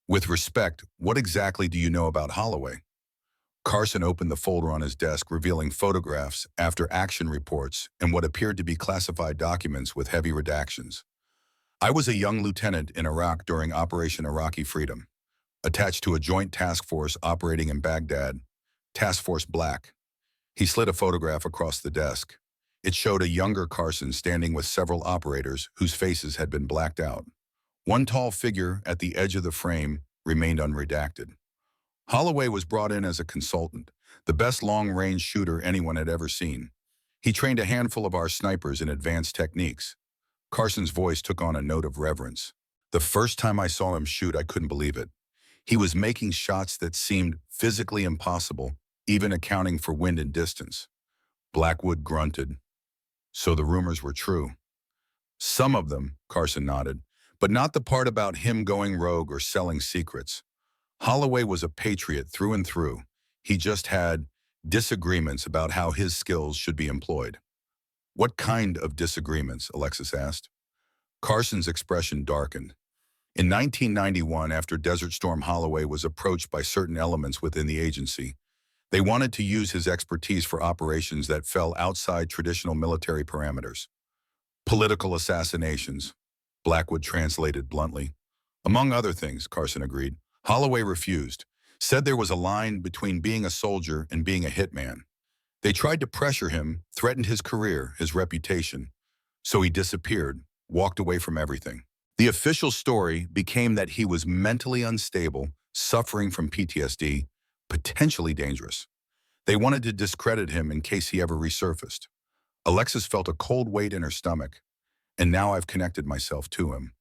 with respect, what exactly do you know about Holloway?" Carson opened the folder on his desk, revealing photographs, after action reports, and what appeared to be classified documents with heavy redactions. "I was a young lieutenant in Iraq during Operation Iraqi Freedom, attached to a joint task force operating in Baghdad, Task Force Black." He slid a photograph across the desk. It showed a younger Carson standing with several operators whose faces had been blacked out. One tall figure at the edge of the frame remained unredacted. Holloway was brought in as a consultant, the best long-range shooter anyone had ever seen. He trained a handful of our snipers in advanced techniques. Carson's voice took on a note of reverence. "The first time I saw him shoot, I couldn't believe it. He was making shots that seemed physically impossible, even accounting for wind and distance." Blackwood grunted. "So the rumors were true." "Some of them," Carson nodded, "but not the part about him going rogue or selling secrets. Holloway was a patriot through and through. He just had disagreements about how his skills should be employed." "What kind of disagreements?" Alexis asked. Carson's expression darkened. In 1991, after Desert Storm, Holloway was approached by certain elements within the agency. They wanted to use his expertise for operations that fell outside traditional military parameters. "Political assassinations," Blackwood translated bluntly. "Among other things," Carson agreed. Holloway refused, said there was a line between being a soldier and being a hitman. They tried to pressure him, threatened his career, his reputation. So he disappeared, walked away from everything. The official story became that he was mentally unstable, suffering from PTSD, potentially dangerous. They wanted to discredit him in case he ever resurfaced. Alexis felt a cold weight in her stomach, and now I've connected myself to him.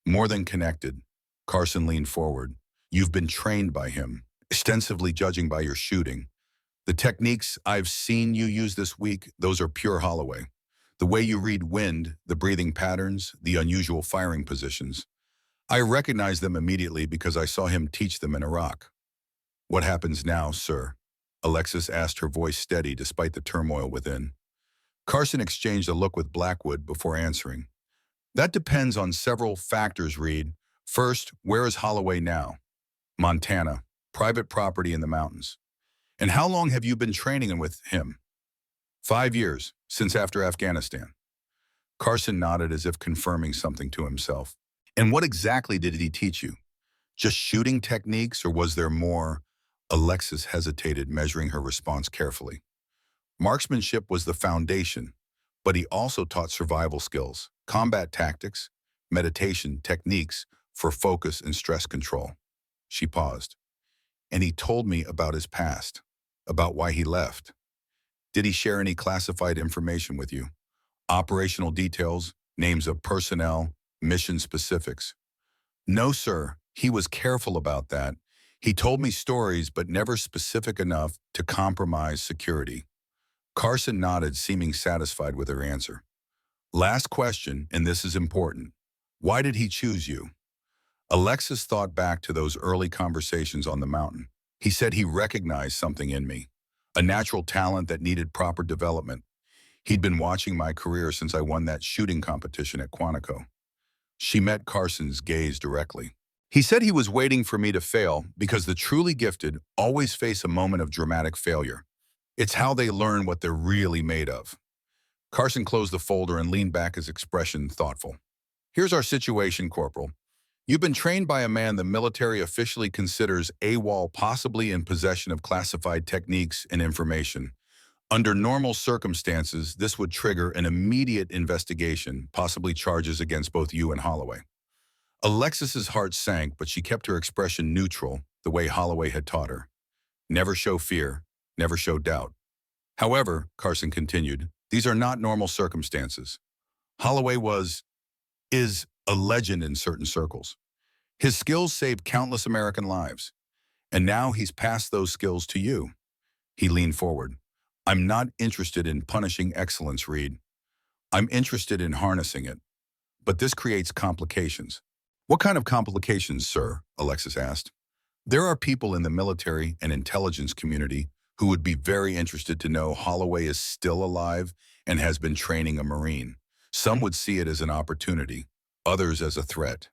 "More than connected," Carson leaned forward. "You've been trained by him, extensively judging by your shooting. The techniques I've seen you use this week, those are pure Holloway. The way you read wind, the breathing patterns, the unusual firing positions. I recognize them immediately because I saw him teach them in Iraq." "What happens now, sir?" Alexis asked, her voice steady despite the turmoil within. Carson exchanged a look with Blackwood before answering. That depends on several factors, Reed. First, where is Holloway now? Montana, private property in the mountains. And how long have you been training with him? 5 years, since after Afghanistan. Carson nodded as if confirming something to himself. And what exactly did he teach you? Just shooting techniques, or was there more? Alexis hesitated, measuring her response carefully. Marksmanship was the foundation, but he also taught survival skills, combat tactics, meditation techniques for focus and stress control. She paused. And he told me about his past, about why he left. Did he share any classified information with you? Operational details, names of personnel, mission specifics? No, sir. He was careful about that. He told me stories, but never specific enough to compromise security. Carson nodded, seeming satisfied with her answer. Last question, and this is important. Why did he choose you? Alexis thought back to those early conversations on the mountain. He said he recognized something in me, a natural talent that needed proper development. He'd been watching my career since I won that shooting competition at Quantico. She met Carson's gaze directly. He said he was waiting for me to fail because the truly gifted always face a moment of dramatic failure. It's how they learn what they're really made of. Carson closed the folder and leaned back, his expression thoughtful. Here's our situation, Corporal. You've been trained by a man the military officially considers AWOL, possibly in possession of classified techniques and information. Under normal circumstances, this would trigger an immediate investigation, possibly charges against both you and Holloway. Alexis's heart sank, but she kept her expression neutral, the way Holloway had taught her. Never show fear, never show doubt. However, Carson continued, these are not normal circumstances. Holloway is a legend in certain circles. His skills saved countless American lives, and now he's passed those skills to you. He leaned forward. I'm not interested in punishing excellence, Reed. I'm interested in harnessing it. But this creates complications. What kind of complications, sir? Alexis asked. There are people in the military and intelligence community who would be very interested to know Holloway is still alive and has been training a Marine. Some would see it as an opportunity, others as a threat.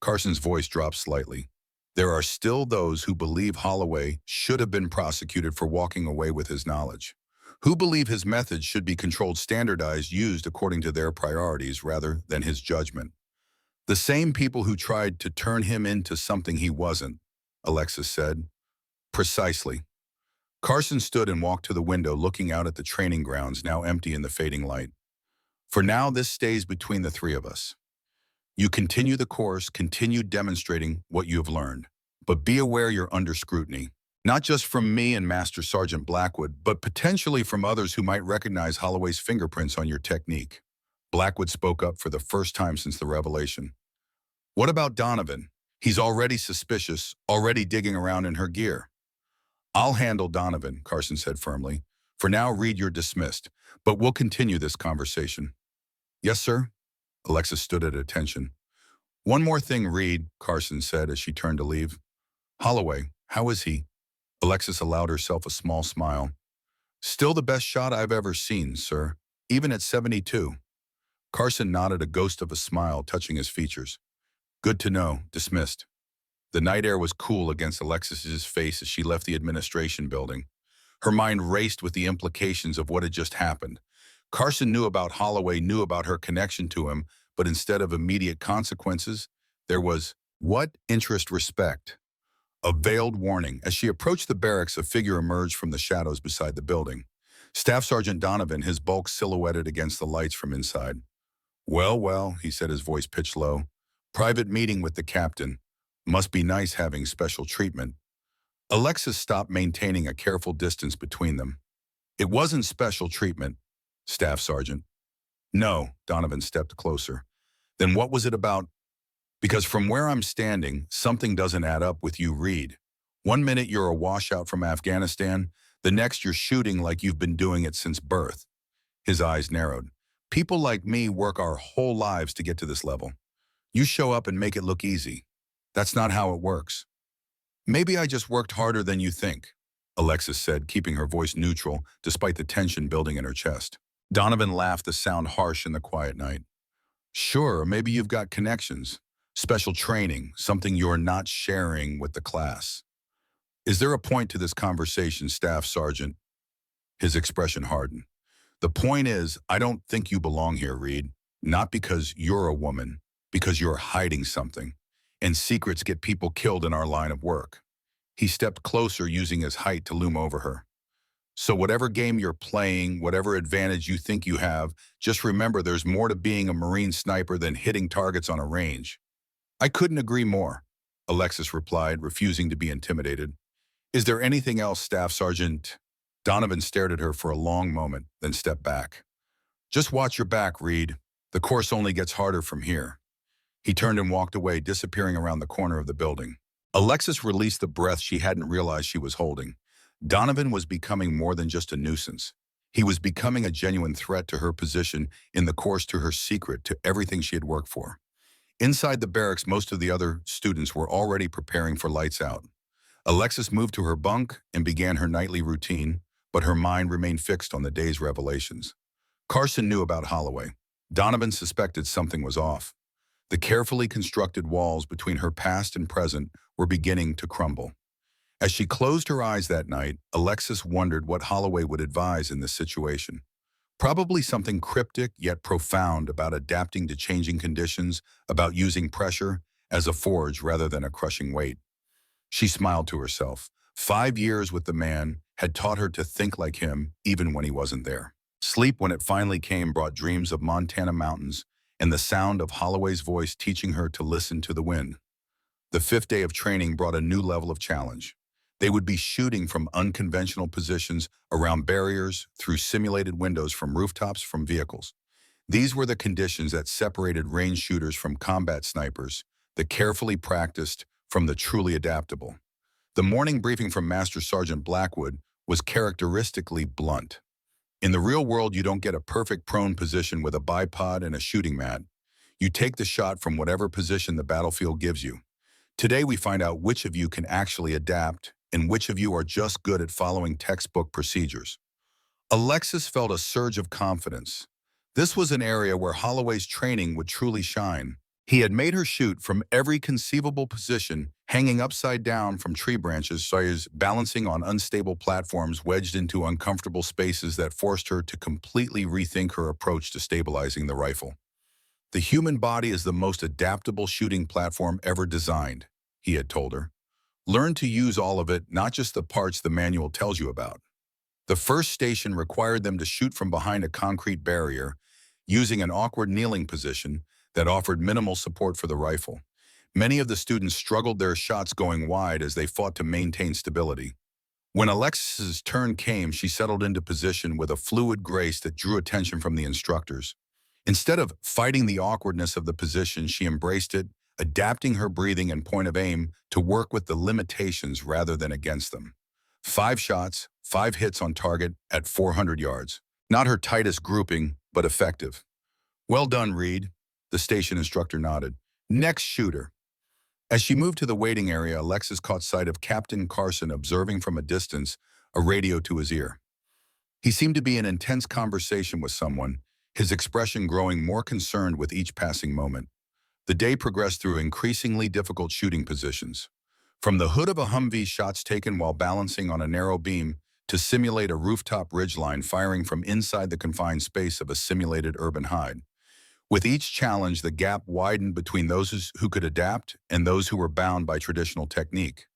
Carson's voice dropped slightly. There are still those who believe Holloway should have been prosecuted for walking away with his knowledge, who believe his methods should be controlled, standardized, used according to their priorities rather than his judgment. The same people who tried to turn him into something he wasn't, Alexis said. Precisely. Carson stood and walked to the window, looking out at the training grounds, now empty in the fading light. For now, this stays between the three of us. You continue the course, continue demonstrating what you have learned. But be aware you're under scrutiny, not just from me and Master Sergeant Blackwood, but potentially from others who might recognize Holloway's fingerprints on your technique. Blackwood spoke up for the first time since the revelation. What about Donovan? He's already suspicious, already digging around in her gear. I'll handle Donovan, Carson said firmly. For now, Reed, you're dismissed, but we'll continue this conversation. Yes, sir? Alexis stood at attention. One more thing, Reed, Carson said as she turned to leave. Holloway, how is he? Alexis allowed herself a small smile. Still the best shot I've ever seen, sir, even at 72. Carson nodded, a ghost of a smile touching his features. Good to know, dismissed. The night air was cool against Alexis's face as she left the administration building. Her mind raced with the implications of what had just happened. Carson knew about Holloway, knew about her connection to him, but instead of immediate consequences, there was, what? Interest, respect. A veiled warning. As she approached the barracks, a figure emerged from the shadows beside the building. Staff Sergeant Donovan, his bulk silhouetted against the lights from inside. Well, well, he said, his voice pitched low. Private meeting with the captain. Must be nice having special treatment. Alexis stopped, maintaining a careful distance between them. It wasn't special treatment, Staff Sergeant. No, Donovan stepped closer. Then what was it about? Because from where I'm standing, something doesn't add up with you, Reed. 1 minute you're a washout from Afghanistan, the next you're shooting like you've been doing it since birth. His eyes narrowed. People like me work our whole lives to get to this level. You show up and make it look easy. That's not how it works. Maybe I just worked harder than you think. Alexis said, keeping her voice neutral despite the tension building in her chest. Donovan laughed, the sound harsh in the quiet night. Sure, maybe you've got connections, special training, something you're not sharing with the class. Is there a point to this conversation, Staff Sergeant? His expression hardened. The point is, I don't think you belong here, Reed. Not because you're a woman, because you're hiding something. And secrets get people killed in our line of work. He stepped closer, using his height to loom over her. So whatever game you're playing, whatever advantage you think you have, just remember there's more to being a Marine sniper than hitting targets on a range. I couldn't agree more, Alexis replied, refusing to be intimidated. Is there anything else, Staff Sergeant? Donovan stared at her for a long moment, then stepped back. Just watch your back, Reed. The course only gets harder from here. He turned and walked away, disappearing around the corner of the building. Alexis released the breath she hadn't realized she was holding. Donovan was becoming more than just a nuisance. He was becoming a genuine threat to her position in the course, to her secret, to everything she had worked for. Inside the barracks, most of the other students were already preparing for lights out. Alexis moved to her bunk and began her nightly routine, but her mind remained fixed on the day's revelations. Carson knew about Holloway. Donovan suspected something was off. The carefully constructed walls between her past and present were beginning to crumble. As she closed her eyes that night, Alexis wondered what Holloway would advise in this situation. Probably something cryptic yet profound about adapting to changing conditions, about using pressure as a forge rather than a crushing weight. She smiled to herself. 5 years with the man had taught her to think like him even when he wasn't there. Sleep, when it finally came, brought dreams of Montana mountains and the sound of Holloway's voice teaching her to listen to the wind. The 5th day of training brought a new level of challenge. They would be shooting from unconventional positions, around barriers, through simulated windows, from rooftops, from vehicles. These were the conditions that separated range shooters from combat snipers, the carefully practiced from the truly adaptable. The morning briefing from Master Sergeant Blackwood was characteristically blunt. In the real world, you don't get a perfect prone position with a bipod and a shooting mat. You take the shot from whatever position the battlefield gives you. Today, we find out which of you can actually adapt and which of you are just good at following textbook procedures. Alexis felt a surge of confidence. This was an area where Holloway's training would truly shine. He had made her shoot from every conceivable position, hanging upside down from tree branches, balancing on unstable platforms, wedged into uncomfortable spaces that forced her to completely rethink her approach to stabilizing the rifle. The human body is the most adaptable shooting platform ever designed, he had told her. Learn to use all of it, not just the parts the manual tells you about. The first station required them to shoot from behind a concrete barrier, using an awkward kneeling position that offered minimal support for the rifle. Many of the students struggled, their shots going wide as they fought to maintain stability. When Alexis's turn came, she settled into position with a fluid grace that drew attention from the instructors. Instead of fighting the awkwardness of the position, she embraced it, adapting her breathing and point of aim to work with the limitations rather than against them. 5 shots, 5 hits on target at 400 yards. Not her tightest grouping, but effective. Well done, Reed, the station instructor nodded. Next shooter. As she moved to the waiting area, Alexis caught sight of Captain Carson observing from a distance, a radio to his ear. He seemed to be in intense conversation with someone, his expression growing more concerned with each passing moment. The day progressed through increasingly difficult shooting positions. From the hood of a Humvee, shots taken while balancing on a narrow beam, to simulate a rooftop ridgeline, firing from inside the confined space of a simulated urban hide. With each challenge, the gap widened between those who could adapt and those who were bound by traditional technique.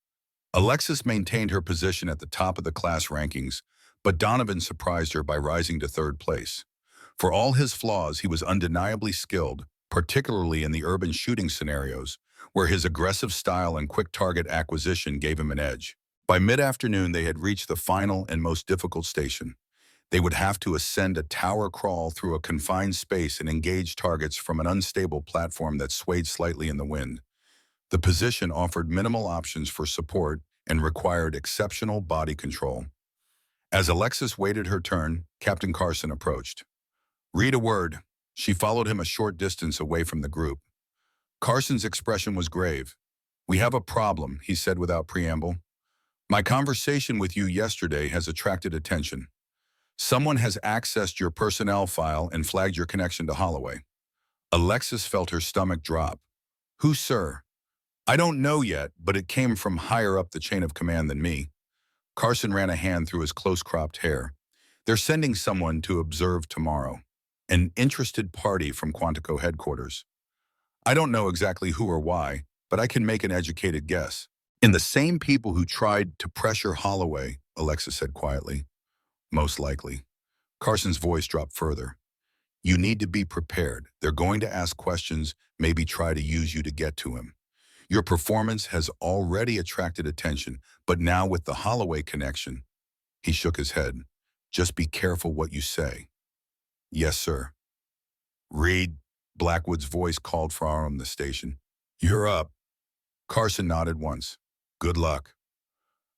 Alexis maintained her position at the top of the class rankings, but Donovan surprised her by rising to 3rd place. For all his flaws, he was undeniably skilled, particularly in the urban shooting scenarios, where his aggressive style and quick target acquisition gave him an edge. By mid-afternoon, they had reached the final and most difficult station. They would have to ascend a tower crawl through a confined space and engage targets from an unstable platform that swayed slightly in the wind. The position offered minimal options for support and required exceptional body control. As Alexis waited her turn, Captain Carson approached. Read a word. She followed him a short distance away from the group. Carson's expression was grave. We have a problem, he said without preamble. My conversation with you yesterday has attracted attention. Someone has accessed your personnel file and flagged your connection to Holloway. Alexis felt her stomach drop. Who, sir? I don't know yet, but it came from higher up the chain of command than me. Carson ran a hand through his close-cropped hair. They're sending someone to observe tomorrow. An interested party from Quantico headquarters. I don't know exactly who or why, but I can make an educated guess. In the same people who tried to pressure Holloway, Alexis said quietly. Most likely. Carson's voice dropped further. You need to be prepared. They're going to ask questions, maybe try to use you to get to him. Your performance has already attracted attention, but now with the Holloway connection, he shook his head. Just be careful what you say. Yes, sir. Reed, Blackwood's voice called from the station. You're up. Carson nodded once. Good luck.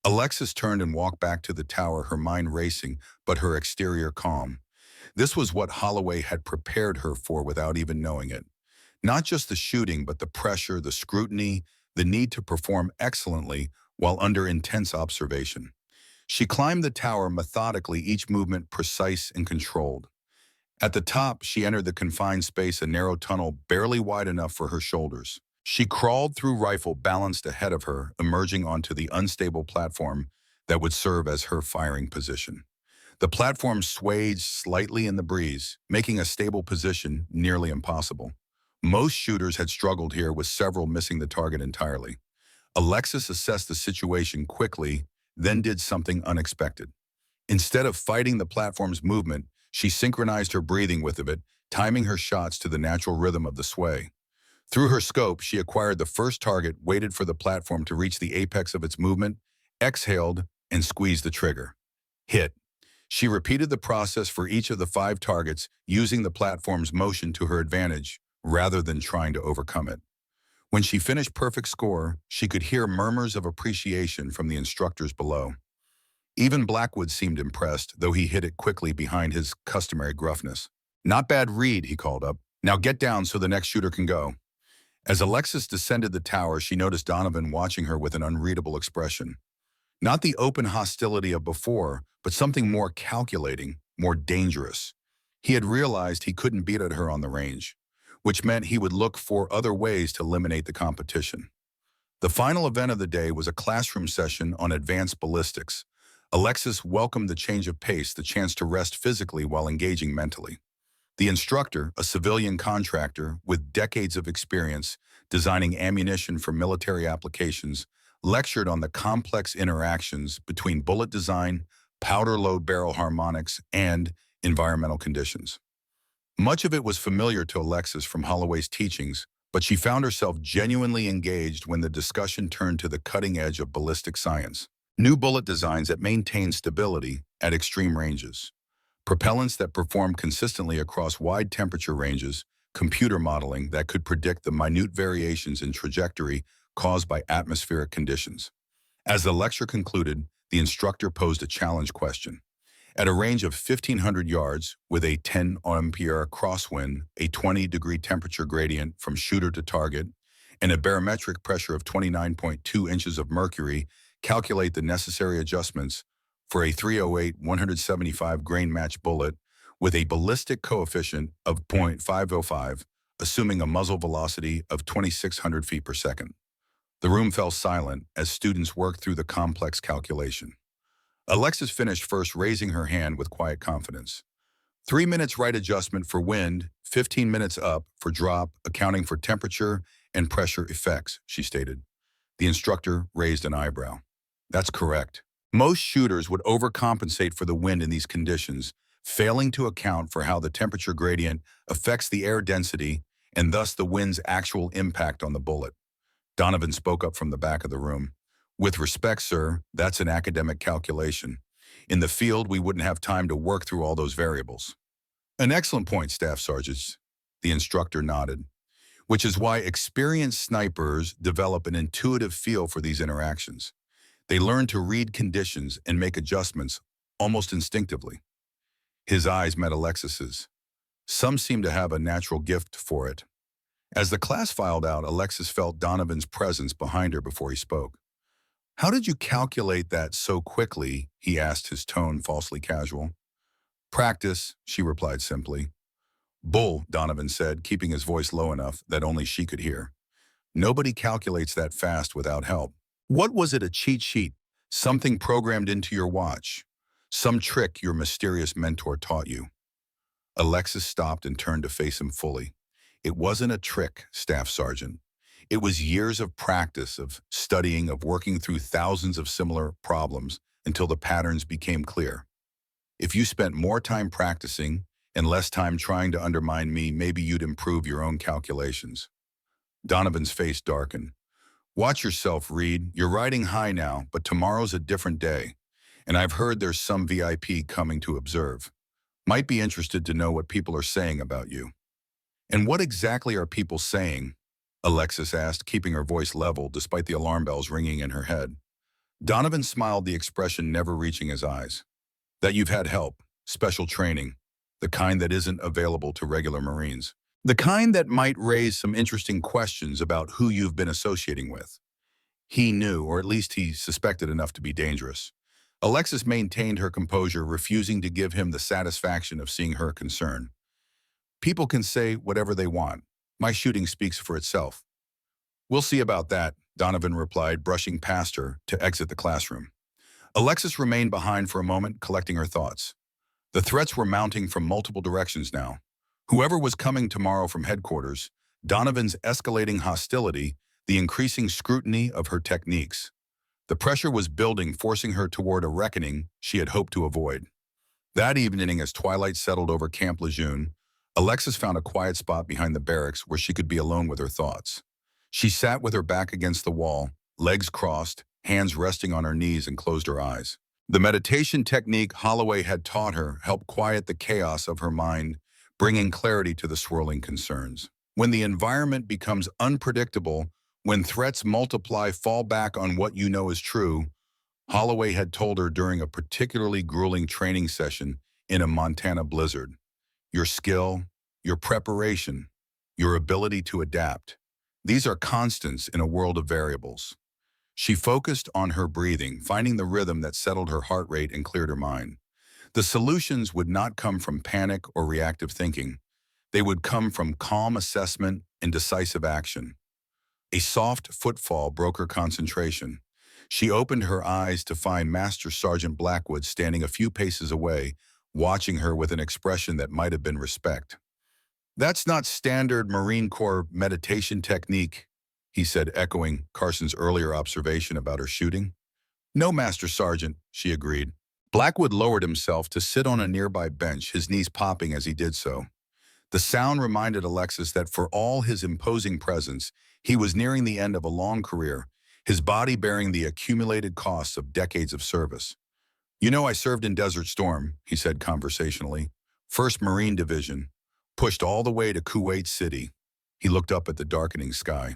Alexis turned and walked back to the tower, her mind racing, but her exterior calm. This was what Holloway had prepared her for without even knowing it. Not just the shooting, but the pressure, the scrutiny, the need to perform excellently while under intense observation. She climbed the tower methodically, each movement precise and controlled. At the top, she entered the confined space, a narrow tunnel barely wide enough for her shoulders. She crawled through rifle balanced ahead of her, emerging onto the unstable platform that would serve as her firing position. The platform swayed slightly in the breeze, making a stable position nearly impossible. Most shooters had struggled here, with several missing the target entirely. Alexis assessed the situation quickly, then did something unexpected. Instead of fighting the platform's movement, she synchronized her breathing with it, timing her shots to the natural rhythm of the sway. Through her scope, she acquired the first target, waited for the platform to reach the apex of its movement, exhaled, and squeezed the trigger. Hit. She repeated the process for each of the 5 targets, using the platform's motion to her advantage, rather than trying to overcome it. When she finished perfect score, she could hear murmurs of appreciation from the instructors below. Even Blackwood seemed impressed, though he hid it quickly behind his customary gruffness. Not bad, Reed, he called up. Now get down so the next shooter can go. As Alexis descended the tower, she noticed Donovan watching her with an unreadable expression. Not the open hostility of before, but something more calculating, more dangerous. He had realized he couldn't beat at her on the range, which meant he would look for other ways to eliminate the competition. The final event of the day was a classroom session on advanced ballistics. Alexis welcomed the change of pace, the chance to rest physically while engaging mentally. The instructor, a civilian contractor with decades of experience designing ammunition for military applications, lectured on the complex interactions between bullet design, powder load barrel harmonics, and environmental conditions. Much of it was familiar to Alexis from Holloway's teachings, but she found herself genuinely engaged when the discussion turned to the cutting edge of ballistic science. New bullet designs that maintain stability at extreme ranges, propellants that perform consistently across wide temperature ranges, computer modeling that could predict the minute variations in trajectory caused by atmospheric conditions. As the lecture concluded, the instructor posed a challenge question. At a range of 1,500 yards, with a 10-ampere crosswind, a 20-degree temperature gradient from shooter to target, and a barometric pressure of 29.2 inches of mercury, calculate the necessary adjustments for a 308 175 grain match bullet with a ballistic coefficient of 0.505, assuming a muzzle velocity of 2,600 feet per second. The room fell silent as students worked through the complex calculation. Alexis finished first, raising her hand with quiet confidence. 3 minutes right adjustment for wind, 15 minutes up for drop, accounting for temperature and pressure effects, she stated. The instructor raised an eyebrow. That's correct. Most shooters would overcompensate for the wind in these conditions, failing to account for how the temperature gradient affects the air density and thus the wind's actual impact on the bullet. Donovan spoke up from the back of the room. With respect, sir, that's an academic calculation. In the field, we wouldn't have time to work through all those variables. An excellent point, Staff Sergeants. The instructor nodded. Which is why experienced snipers develop an intuitive feel for these interactions. They learn to read conditions and make adjustments almost instinctively. His eyes met Alexis's. Some seem to have a natural gift for it. As the class filed out, Alexis felt Donovan's presence behind her before he spoke. How did you calculate that so quickly? He asked, his tone falsely casual. Practice, she replied simply. Bull, Donovan said, keeping his voice low enough that only she could hear. Nobody calculates that fast without help. What was it, a cheat sheet? Something programmed into your watch? Some trick your mysterious mentor taught you? Alexis stopped and turned to face him fully. It wasn't a trick, Staff Sergeant. It was years of practice, of studying, of working through thousands of similar problems until the patterns became clear. If you spent more time practicing and less time trying to undermine me, maybe you'd improve your own calculations. Donovan's face darkened. Watch yourself, Reed. You're riding high now, but tomorrow's a different day. And I've heard there's some VIP coming to observe. Might be interested to know what people are saying about you. And what exactly are people saying? Alexis asked, keeping her voice level despite the alarm bells ringing in her head. Donovan smiled, the expression never reaching his eyes. That you've had help, special training, the kind that isn't available to regular Marines. The kind that might raise some interesting questions about who you've been associating with. He knew, or at least he suspected enough to be dangerous. Alexis maintained her composure, refusing to give him the satisfaction of seeing her concern. People can say whatever they want. My shooting speaks for itself. We'll see about that, Donovan replied, brushing past her to exit the classroom. Alexis remained behind for a moment, collecting her thoughts. The threats were mounting from multiple directions now. Whoever was coming tomorrow from headquarters, Donovan's escalating hostility, the increasing scrutiny of her techniques. The pressure was building, forcing her toward a reckoning she had hoped to avoid. That evening, as twilight settled over Camp Lejeune, Alexis found a quiet spot behind the barracks where she could be alone with her thoughts. She sat with her back against the wall, legs crossed, hands resting on her knees, and closed her eyes. The meditation technique Holloway had taught her helped quiet the chaos of her mind, bringing clarity to the swirling concerns. When the environment becomes unpredictable, when threats multiply, fall back on what you know is true, Holloway had told her during a particularly grueling training session in a Montana blizzard. Your skill, your preparation, your ability to adapt. These are constants in a world of variables. She focused on her breathing, finding the rhythm that settled her heart rate and cleared her mind. The solutions would not come from panic or reactive thinking. They would come from calm assessment and decisive action. A soft footfall broke her concentration. She opened her eyes to find Master Sergeant Blackwood standing a few paces away, watching her with an expression that might have been respect. That's not standard Marine Corps meditation technique, he said, echoing Carson's earlier observation about her shooting. No, Master Sergeant, she agreed. Blackwood lowered himself to sit on a nearby bench, his knees popping as he did so. The sound reminded Alexis that for all his imposing presence, he was nearing the end of a long career, his body bearing the accumulated costs of decades of service. You know, I served in Desert Storm, he said conversationally. 1st Marine Division, pushed all the way to Kuwait City. He looked up at the darkening sky.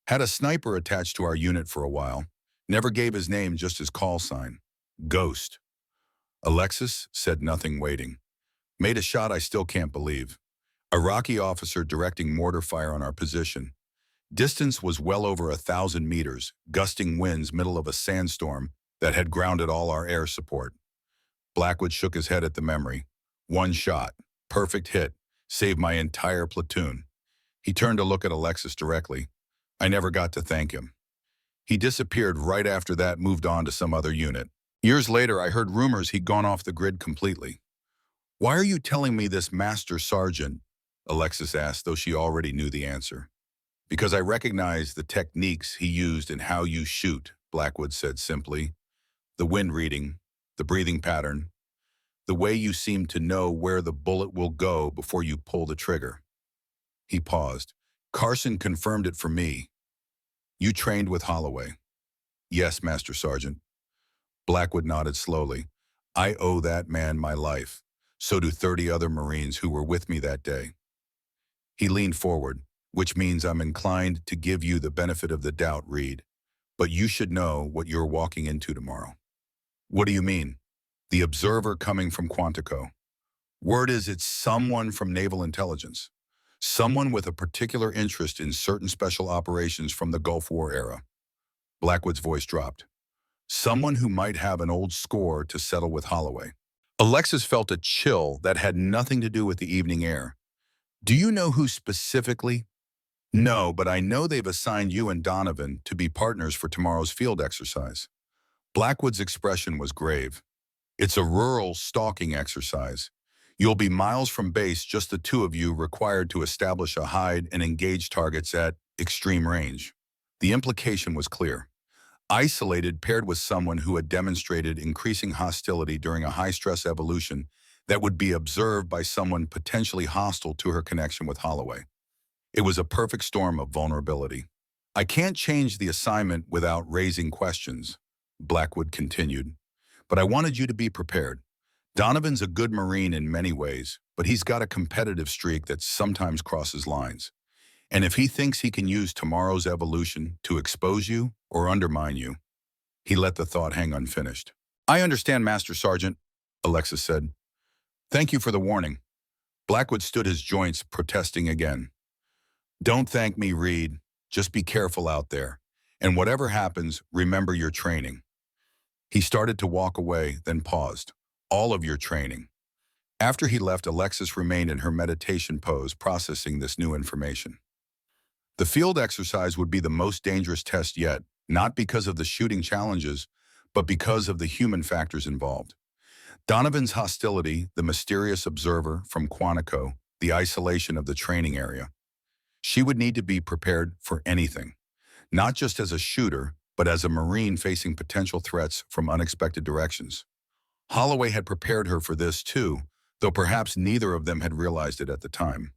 Had a sniper attached to our unit for a while. Never gave his name, just his call sign. Ghost. Alexis said nothing, waiting. Made a shot I still can't believe. Iraqi officer directing mortar fire on our position. Distance was well over 1,000 meters, gusting winds, middle of a sandstorm that had grounded all our air support. Blackwood shook his head at the memory. One shot. Perfect hit. Saved my entire platoon. He turned to look at Alexis directly. I never got to thank him. He disappeared right after that, moved on to some other unit. Years later, I heard rumors he'd gone off the grid completely. Why are you telling me this, Master Sergeant? Alexis asked, though she already knew the answer. Because I recognize the techniques he used in how you shoot, Blackwood said simply. The wind reading, the breathing pattern, the way you seem to know where the bullet will go before you pull the trigger. He paused. Carson confirmed it for me. You trained with Holloway. Yes, Master Sergeant. Blackwood nodded slowly. I owe that man my life. So do 30 other Marines who were with me that day. He leaned forward, which means I'm inclined to give you the benefit of the doubt, Reed. But you should know what you're walking into tomorrow. What do you mean? The observer coming from Quantico. Word is it's someone from Naval Intelligence. Someone with a particular interest in certain special operations from the Gulf War era. Blackwood's voice dropped. someone who might have an old score to settle with Holloway. Alexis felt a chill that had nothing to do with the evening air. Do you know who specifically? No, but I know they've assigned you and Donovan to be partners for tomorrow's field exercise. Blackwood's expression was grave. It's a rural stalking exercise. You'll be miles from base, just the two of you, required to establish a hide and engage targets at extreme range. The implication was clear. Isolated, paired with someone who had demonstrated increasing hostility during a high-stress evolution that would be observed by someone potentially hostile to her connection with Holloway. It was a perfect storm of vulnerability. I can't change the assignment without raising questions, Blackwood continued, but I wanted you to be prepared. Donovan's a good Marine in many ways, but he's got a competitive streak that sometimes crosses lines. And if he thinks he can use tomorrow's evolution to expose you or undermine you, he let the thought hang unfinished. I understand, Master Sergeant, Alexis said. Thank you for the warning. Blackwood stood his joints, protesting again. Don't thank me, Reed. Just be careful out there. And whatever happens, remember your training. He started to walk away, then paused. All of your training. After he left, Alexis remained in her meditation pose, processing this new information. The field exercise would be the most dangerous test yet, not because of the shooting challenges, but because of the human factors involved. Donovan's hostility, the mysterious observer from Quantico, the isolation of the training area. She would need to be prepared for anything, not just as a shooter, but as a Marine facing potential threats from unexpected directions. Holloway had prepared her for this too, though perhaps neither of them had realized it at the time.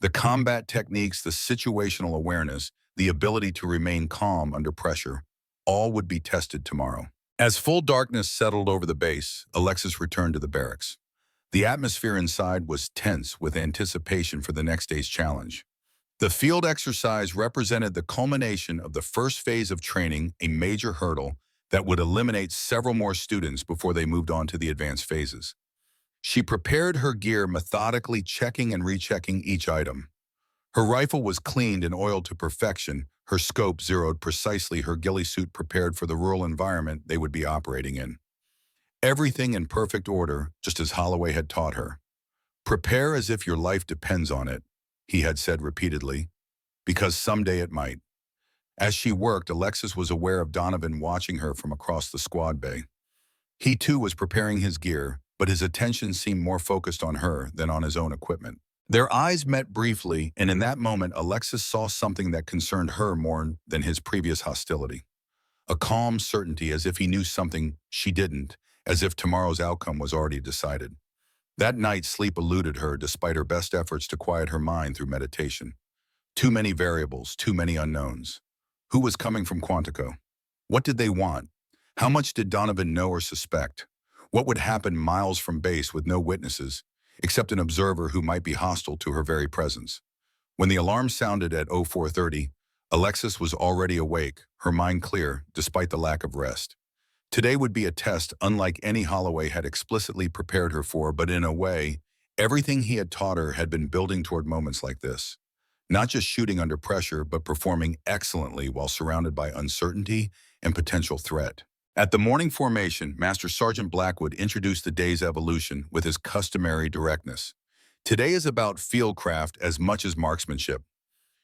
The combat techniques, the situational awareness, the ability to remain calm under pressure, all would be tested tomorrow. As full darkness settled over the base, Alexis returned to the barracks. The atmosphere inside was tense with anticipation for the next day's challenge. The field exercise represented the culmination of the first phase of training, a major hurdle that would eliminate several more students before they moved on to the advanced phases. She prepared her gear methodically, checking and rechecking each item. Her rifle was cleaned and oiled to perfection, her scope zeroed precisely, her ghillie suit prepared for the rural environment they would be operating in. Everything in perfect order, just as Holloway had taught her. Prepare as if your life depends on it, he had said repeatedly, because someday it might. As she worked, Alexis was aware of Donovan watching her from across the squad bay. He too was preparing his gear, but his attention seemed more focused on her than on his own equipment. Their eyes met briefly, and in that moment, Alexis saw something that concerned her more than his previous hostility. A calm certainty, as if he knew something she didn't, as if tomorrow's outcome was already decided. That night, sleep eluded her despite her best efforts to quiet her mind through meditation. Too many variables, too many unknowns. Who was coming from Quantico? What did they want? How much did Donovan know or suspect? What would happen miles from base with no witnesses, except an observer who might be hostile to her very presence? When the alarm sounded at 04:30, Alexis was already awake, her mind clear, despite the lack of rest. Today would be a test unlike any Holloway had explicitly prepared her for, but in a way, everything he had taught her had been building toward moments like this. Not just shooting under pressure, but performing excellently while surrounded by uncertainty and potential threat. At the morning formation, Master Sergeant Blackwood introduced the day's evolution with his customary directness. Today is about fieldcraft as much as marksmanship.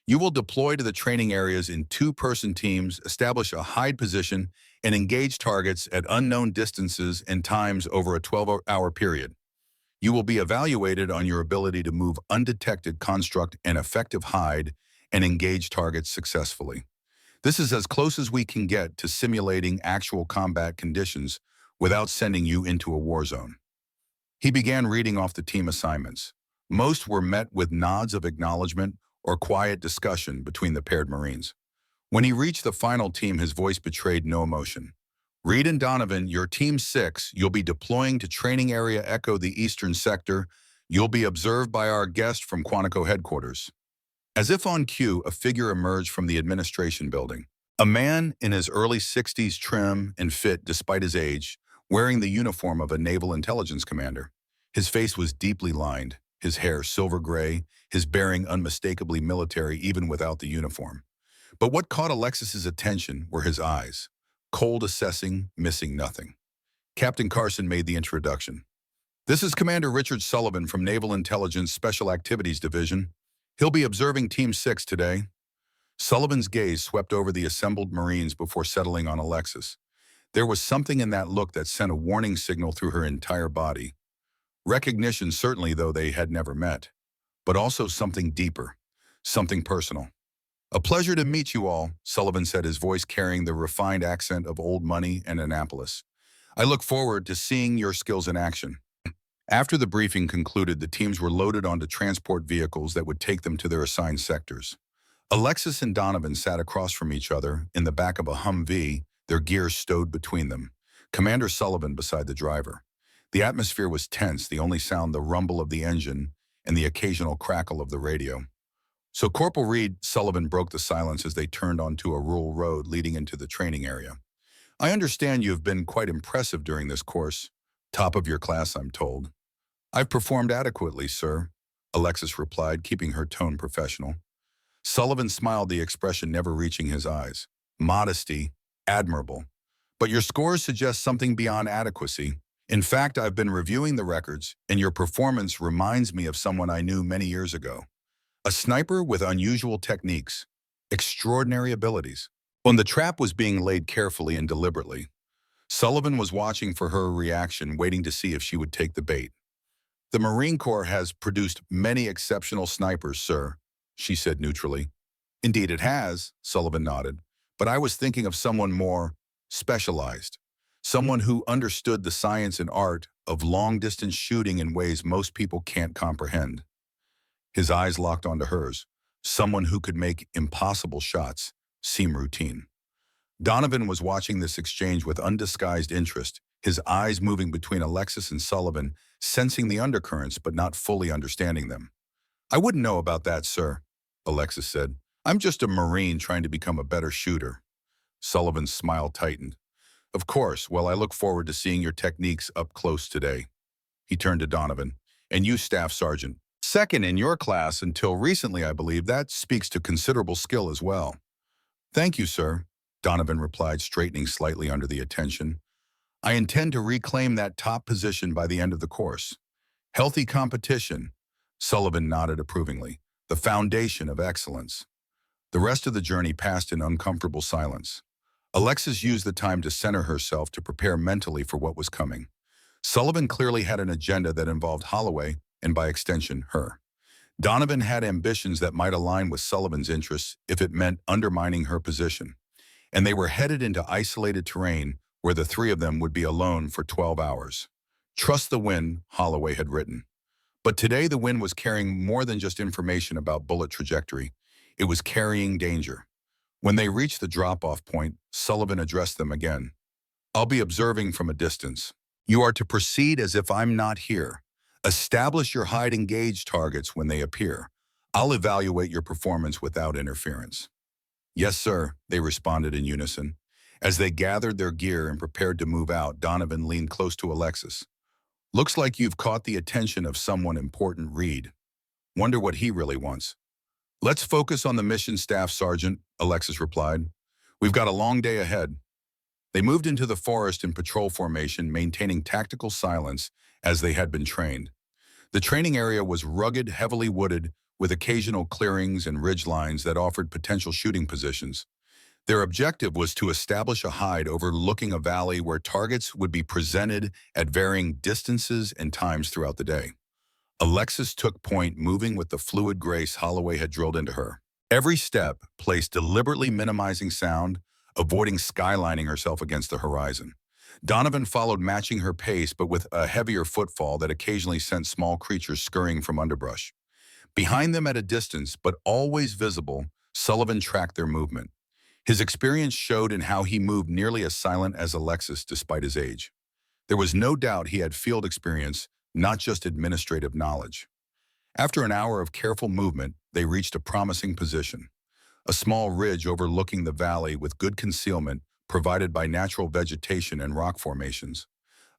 You will deploy to the training areas in two-person teams, establish a hide position, and engage targets at unknown distances and times over a 12-hour period. You will be evaluated on your ability to move undetected, construct an effective hide, and engage targets successfully. This is as close as we can get to simulating actual combat conditions without sending you into a war zone. He began reading off the team assignments. Most were met with nods of acknowledgement or quiet discussion between the paired Marines. When he reached the final team, his voice betrayed no emotion. Reed and Donovan, your Team 6, you'll be deploying to Training Area Echo, the Eastern Sector. You'll be observed by our guest from Quantico headquarters. As if on cue, a figure emerged from the administration building. A man in his early 60s, trim and fit despite his age, wearing the uniform of a naval intelligence commander. His face was deeply lined, his hair silver gray, his bearing unmistakably military even without the uniform. But what caught Alexis's attention were his eyes. cold assessing, missing nothing. Captain Carson made the introduction. This is Commander Richard Sullivan from Naval Intelligence Special Activities Division. He'll be observing Team 6 today. Sullivan's gaze swept over the assembled Marines before settling on Alexis. There was something in that look that sent a warning signal through her entire body. Recognition certainly, though they had never met, but also something deeper, something personal. "A pleasure to meet you all," Sullivan said, his voice carrying the refined accent of old money and Annapolis. "I look forward to seeing your skills in action." After the briefing concluded, the teams were loaded onto transport vehicles that would take them to their assigned sectors. Alexis and Donovan sat across from each other in the back of a Humvee, their gear stowed between them, Commander Sullivan beside the driver. The atmosphere was tense, the only sound the rumble of the engine and the occasional crackle of the radio. "So Corporal Reed," Sullivan broke the silence as they turned onto a rural road leading into the training area. "I understand you have been quite impressive during this course. Top of your class, I'm told." "I've performed adequately, sir," Alexis replied, keeping her tone professional. Sullivan smiled, the expression never reaching his eyes. "Modesty, admirable. But your scores suggest something beyond adequacy. In fact, I've been reviewing the records, and your performance reminds me of someone I knew many years ago. A sniper with unusual techniques, extraordinary abilities." When the trap was being laid carefully and deliberately, Sullivan was watching for her reaction, waiting to see if she would take the bait. "The Marine Corps has produced many exceptional snipers, sir," she said neutrally. "Indeed it has," Sullivan nodded, "but I was thinking of someone more specialized, someone who understood the science and art of long-distance shooting in ways most people can't comprehend." His eyes locked onto hers, someone who could make impossible shots seem routine. Donovan was watching this exchange with undisguised interest, his eyes moving between Alexis and Sullivan, sensing the undercurrents but not fully understanding them. "I wouldn't know about that, sir," Alexis said. "I'm just a Marine trying to become a better shooter." Sullivan's smile tightened. "Of course. Well, I look forward to seeing your techniques up close today." He turned to Donovan. "And you, Staff Sergeant. Second in your class until recently, I believe. That speaks to considerable skill as well." "Thank you, sir," Donovan replied, straightening slightly under the attention. "I intend to reclaim that top position by the end of the course." "Healthy competition," Sullivan nodded approvingly. "The foundation of excellence." The rest of the journey passed in uncomfortable silence. Alexis used the time to center herself, to prepare mentally for what was coming. Sullivan clearly had an agenda that involved Holloway, and by extension, her. Donovan had ambitions that might align with Sullivan's interests if it meant undermining her position. And they were headed into isolated terrain where the three of them would be alone for 12 hours. "Trust the wind," Holloway had written. But today the wind was carrying more than just information about bullet trajectory. It was carrying danger. When they reached the drop-off point, Sullivan addressed them again. "I'll be observing from a distance. You are to proceed as if I'm not here. Establish your hide-engage targets when they appear. I'll evaluate your performance without interference." "Yes, sir," they responded in unison. As they gathered their gear and prepared to move out, Donovan leaned close to Alexis. "Looks like you've caught the attention of someone important, Reed. Wonder what he really wants." "Let's focus on the mission, Staff Sergeant," Alexis replied. "We've got a long day ahead." They moved into the forest in patrol formation, maintaining tactical silence as they had been trained. The training area was rugged, heavily wooded, with occasional clearings and ridgelines that offered potential shooting positions. Their objective was to establish a hide overlooking a valley where targets would be presented at varying distances and times throughout the day. Alexis took point, moving with the fluid grace Holloway had drilled into her. Every step placed deliberately minimizing sound, avoiding skylining herself against the horizon. Donovan followed, matching her pace, but with a heavier footfall that occasionally sent small creatures scurrying from underbrush. Behind them at a distance, but always visible, Sullivan tracked their movement. His experience showed in how he moved, nearly as silent as Alexis despite his age. There was no doubt he had field experience, not just administrative knowledge. After an hour of careful movement, they reached a promising position. A small ridge overlooking the valley with good concealment provided by natural vegetation and rock formations.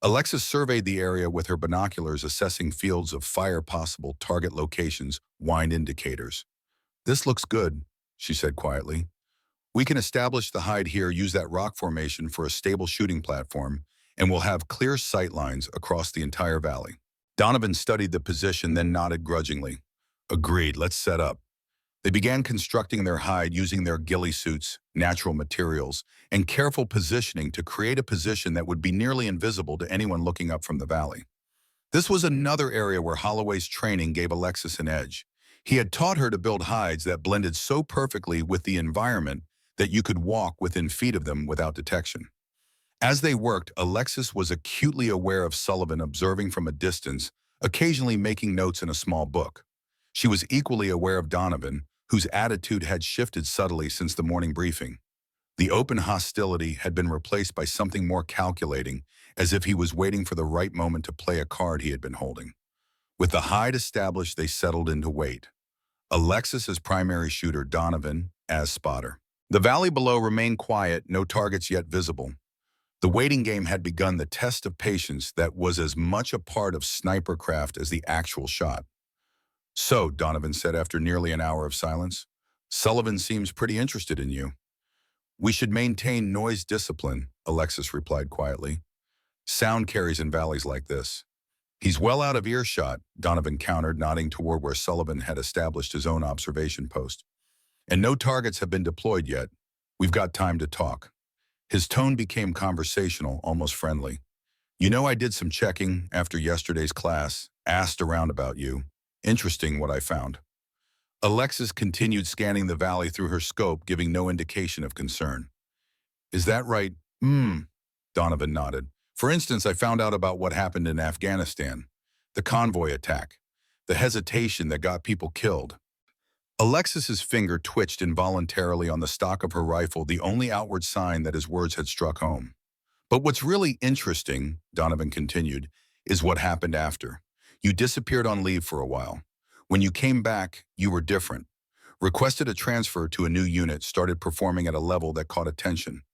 Alexis surveyed the area with her binoculars, assessing fields of fire, possible target locations, wind indicators. "This looks good," she said quietly. We can establish the hide here, use that rock formation for a stable shooting platform, and we'll have clear sight lines across the entire valley. Donovan studied the position, then nodded grudgingly. Agreed, let's set up. They began constructing their hide using their ghillie suits, natural materials, and careful positioning to create a position that would be nearly invisible to anyone looking up from the valley. This was another area where Holloway's training gave Alexis an edge. He had taught her to build hides that blended so perfectly with the environment that you could walk within feet of them without detection. As they worked, Alexis was acutely aware of Sullivan observing from a distance, occasionally making notes in a small book. She was equally aware of Donovan, whose attitude had shifted subtly since the morning briefing. The open hostility had been replaced by something more calculating, as if he was waiting for the right moment to play a card he had been holding. With the hide established, they settled into wait. Alexis as primary shooter, Donovan as spotter. The valley below remained quiet, no targets yet visible. The waiting game had begun, the test of patience that was as much a part of snipercraft as the actual shot. So, Donovan said after nearly an hour of silence, Sullivan seems pretty interested in you. We should maintain noise discipline, Alexis replied quietly. Sound carries in valleys like this. He's well out of earshot, Donovan countered, nodding toward where Sullivan had established his own observation post. And no targets have been deployed yet. We've got time to talk. His tone became conversational, almost friendly. You know, I did some checking after yesterday's class, asked around about you. Interesting what I found. Alexis continued scanning the valley through her scope, giving no indication of concern. Is that right? Donovan nodded. For instance, I found out about what happened in Afghanistan. The convoy attack. The hesitation that got people killed. Alexis's finger twitched involuntarily on the stock of her rifle, the only outward sign that his words had struck home. But what's really interesting, Donovan continued, is what happened after. You disappeared on leave for a while. When you came back, you were different. Requested a transfer to a new unit, started performing at a level that caught attention.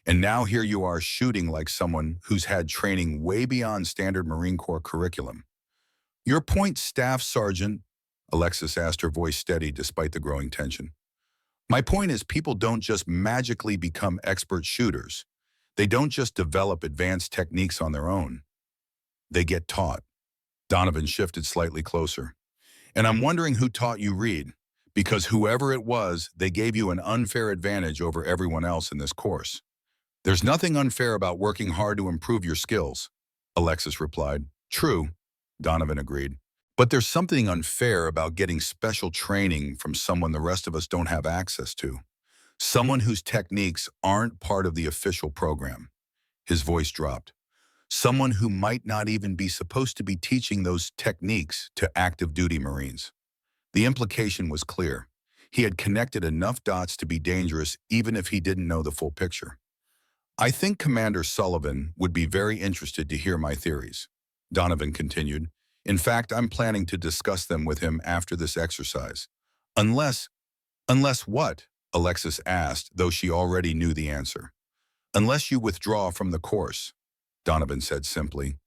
And now here you are shooting like someone who's had training way beyond standard Marine Corps curriculum. Your point, Staff Sergeant? Alexis asked, her voice steady despite the growing tension. My point is, people don't just magically become expert shooters. They don't just develop advanced techniques on their own. They get taught. Donovan shifted slightly closer. And I'm wondering who taught you read, because whoever it was, they gave you an unfair advantage over everyone else in this course. There's nothing unfair about working hard to improve your skills, Alexis replied. True, Donovan agreed. But there's something unfair about getting special training from someone the rest of us don't have access to. Someone whose techniques aren't part of the official program. His voice dropped. Someone who might not even be supposed to be teaching those techniques to active duty Marines. The implication was clear. He had connected enough dots to be dangerous even if he didn't know the full picture. I think Commander Sullivan would be very interested to hear my theories, Donovan continued. In fact, I'm planning to discuss them with him after this exercise. Unless what? Alexis asked, though she already knew the answer. Unless you withdraw from the course, Donovan said simply.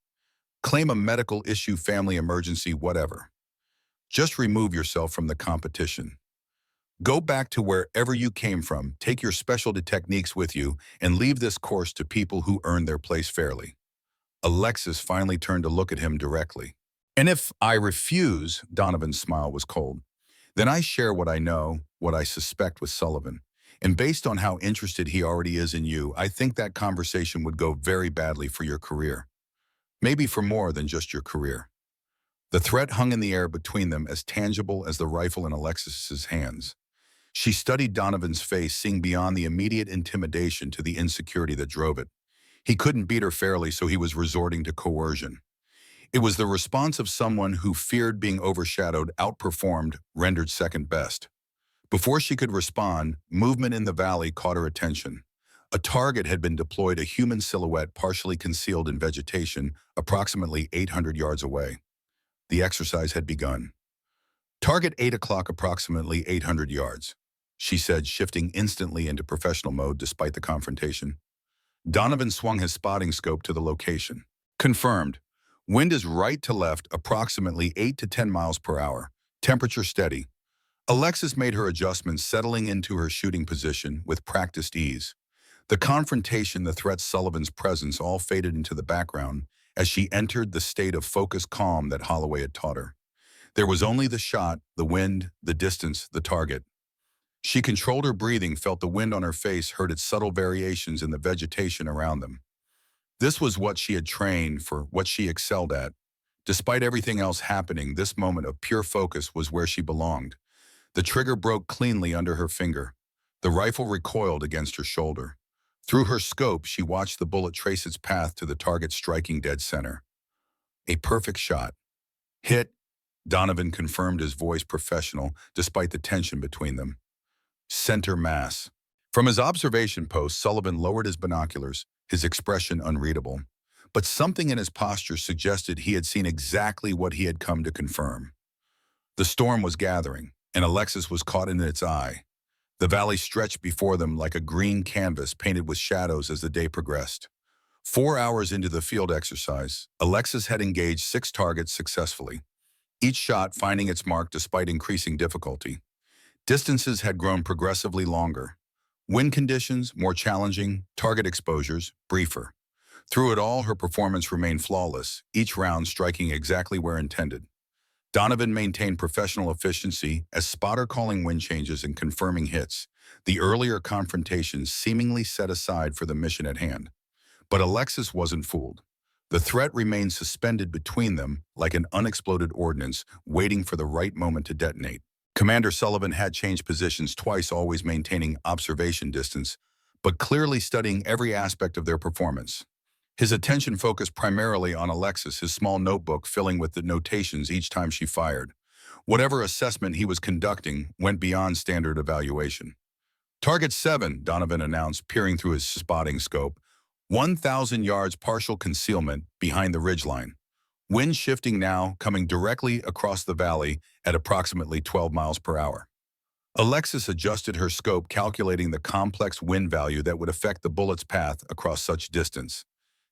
Claim a medical issue, family emergency, whatever. Just remove yourself from the competition. Go back to wherever you came from, take your specialty techniques with you, and leave this course to people who earn their place fairly. Alexis finally turned to look at him directly. And if I refuse, Donovan's smile was cold, then I share what I know, what I suspect with Sullivan. And based on how interested he already is in you, I think that conversation would go very badly for your career. Maybe for more than just your career. The threat hung in the air between them, as tangible as the rifle in Alexis's hands. She studied Donovan's face, seeing beyond the immediate intimidation to the insecurity that drove it. He couldn't beat her fairly, so he was resorting to coercion. It was the response of someone who feared being overshadowed, outperformed, rendered second best. Before she could respond, movement in the valley caught her attention. A target had been deployed, a human silhouette partially concealed in vegetation, approximately 800 yards away. The exercise had begun. Target 8 o'clock, approximately 800 yards, she said, shifting instantly into professional mode despite the confrontation. Donovan swung his spotting scope to the location. Confirmed. Wind is right to left, approximately 8 to 10 miles per hour. Temperature steady. Alexis made her adjustments, settling into her shooting position with practiced ease. The confrontation, the threat, Sullivan's presence all faded into the background as she entered the state of focused calm that Holloway had taught her. There was only the shot, the wind, the distance, the target. She controlled her breathing, felt the wind on her face, heard its subtle variations in the vegetation around them. This was what she had trained for, what she excelled at. Despite everything else happening, this moment of pure focus was where she belonged. The trigger broke cleanly under her finger. The rifle recoiled against her shoulder. Through her scope, she watched the bullet trace its path to the target, striking dead center. A perfect shot. Hit, Donovan confirmed, his voice professional, despite the tension between them. Center mass. From his observation post, Sullivan lowered his binoculars, his expression unreadable. But something in his posture suggested he had seen exactly what he had come to confirm. The storm was gathering, and Alexis was caught in its eye. The valley stretched before them like a green canvas painted with shadows as the day progressed. 4 hours into the field exercise, Alexis had engaged 6 targets successfully, each shot finding its mark despite increasing difficulty. Distances had grown progressively longer. Wind conditions more challenging, target exposures briefer. Through it all, her performance remained flawless, each round striking exactly where intended. Donovan maintained professional efficiency as spotter calling wind changes and confirming hits, the earlier confrontations seemingly set aside for the mission at hand. But Alexis wasn't fooled. The threat remained suspended between them like an unexploded ordnance waiting for the right moment to detonate. Commander Sullivan had changed positions twice, always maintaining observation distance, but clearly studying every aspect of their performance. His attention focused primarily on Alexis, his small notebook filling with the notations each time she fired. Whatever assessment he was conducting went beyond standard evaluation. Target 7, Donovan announced, peering through his spotting scope. 1,000 yards partial concealment behind the ridgeline. Wind shifting now, coming directly across the valley at approximately 12 miles per hour. Alexis adjusted her scope, calculating the complex wind value that would affect the bullet's path across such distance.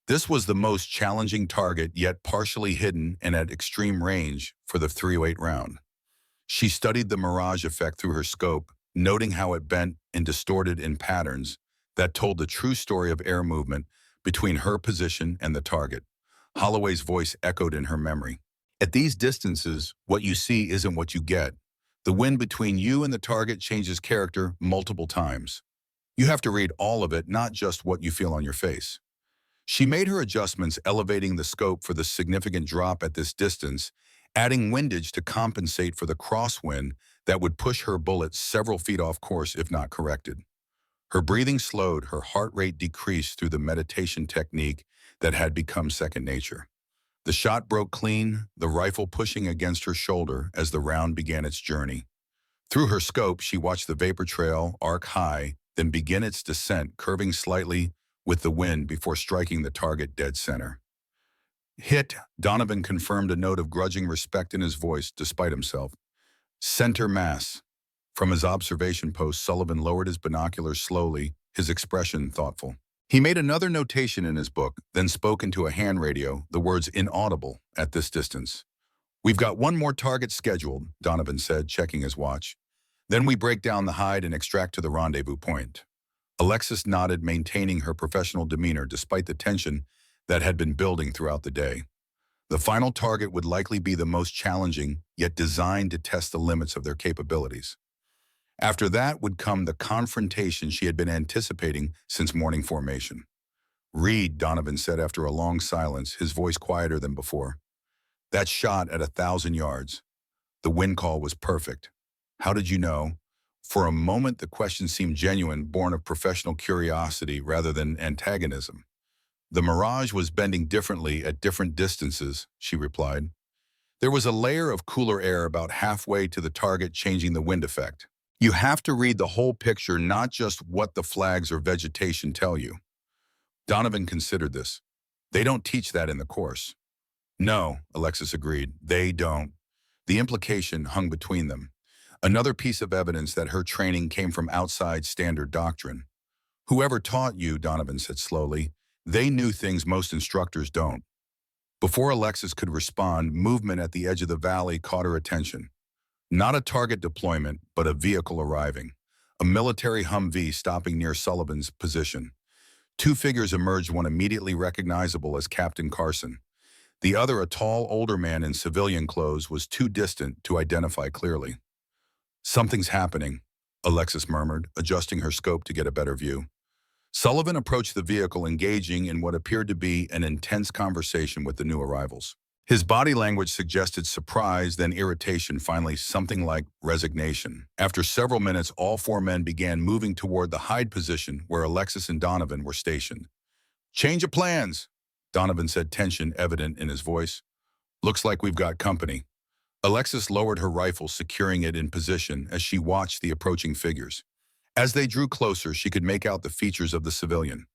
This was the most challenging target, yet partially hidden and at extreme range for the .308 round. She studied the mirage effect through her scope, noting how it bent and distorted in patterns that told the true story of air movement between her position and the target. Holloway's voice echoed in her memory. At these distances, what you see isn't what you get. The wind between you and the target changes character multiple times. You have to read all of it, not just what you feel on your face. She made her adjustments, elevating the scope for the significant drop at this distance, adding windage to compensate for the crosswind that would push her bullet several feet off course if not corrected. Her breathing slowed, her heart rate decreased through the meditation technique that had become second nature. The shot broke clean, the rifle pushing against her shoulder as the round began its journey. Through her scope, she watched the vapor trail arc high, then begin its descent, curving slightly with the wind before striking the target dead center. Hit, Donovan confirmed, a note of grudging respect in his voice despite himself. Center mass. From his observation post, Sullivan lowered his binoculars slowly, his expression thoughtful. He made another notation in his book, then spoke into a hand radio, the words inaudible at this distance. We've got one more target scheduled, Donovan said, checking his watch. Then we break down the hide and extract to the rendezvous point. Alexis nodded, maintaining her professional demeanor despite the tension that had been building throughout the day. The final target would likely be the most challenging, yet designed to test the limits of their capabilities. After that would come the confrontation she had been anticipating since morning formation. Read, Donovan said after a long silence, his voice quieter than before. That shot at 1,000 yards. The wind call was perfect. How did you know? For a moment, the question seemed genuine, born of professional curiosity rather than antagonism. The mirage was bending differently at different distances, she replied. There was a layer of cooler air about halfway to the target, changing the wind effect. You have to read the whole picture, not just what the flags or vegetation tell you. Donovan considered this. They don't teach that in the course. No, Alexis agreed, they don't. The implication hung between them. Another piece of evidence that her training came from outside standard doctrine. Whoever taught you, Donovan said slowly, they knew things most instructors don't. Before Alexis could respond, movement at the edge of the valley caught her attention. Not a target deployment, but a vehicle arriving. A military Humvee stopping near Sullivan's position. Two figures emerged, one immediately recognizable as Captain Carson. The other, a tall, older man in civilian clothes, was too distant to identify clearly. "Something's happening," Alexis murmured, adjusting her scope to get a better view. Sullivan approached the vehicle, engaging in what appeared to be an intense conversation with the new arrivals. His body language suggested surprise, then irritation, finally something like resignation. After several minutes, all four men began moving toward the hide position where Alexis and Donovan were stationed. "Change of plans," Donovan said, tension evident in his voice. "Looks like we've got company." Alexis lowered her rifle, securing it in position as she watched the approaching figures. As they drew closer, she could make out the features of the civilian.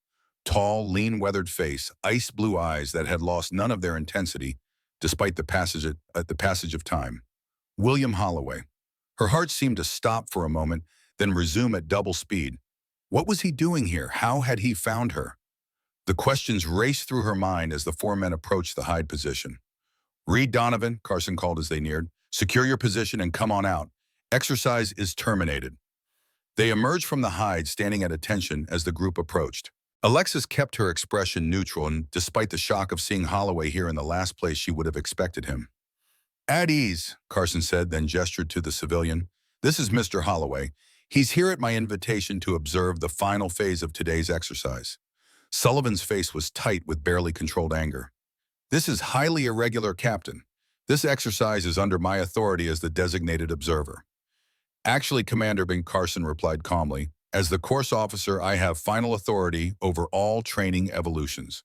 Tall, lean, weathered face, ice blue eyes that had lost none of their intensity despite the passage of time. William Holloway. Her heart seemed to stop for a moment, then resume at double speed. What was he doing here? How had he found her? The questions raced through her mind as the four men approached the hide position. "Reed, Donovan," Carson called as they neared. "Secure your position and come on out. Exercise is terminated." They emerged from the hide, standing at attention as the group approached. Alexis kept her expression neutral, and despite the shock of seeing Holloway here in the last place she would have expected him. "At ease," Carson said, then gestured to the civilian. "This is Mr. Holloway. He's here at my invitation to observe the final phase of today's exercise." Sullivan's face was tight with barely controlled anger. "This is highly irregular, Captain. This exercise is under my authority as the designated observer." "Actually, Commander," Ben Carson replied calmly, "as the course officer, I have final authority over all training evolutions.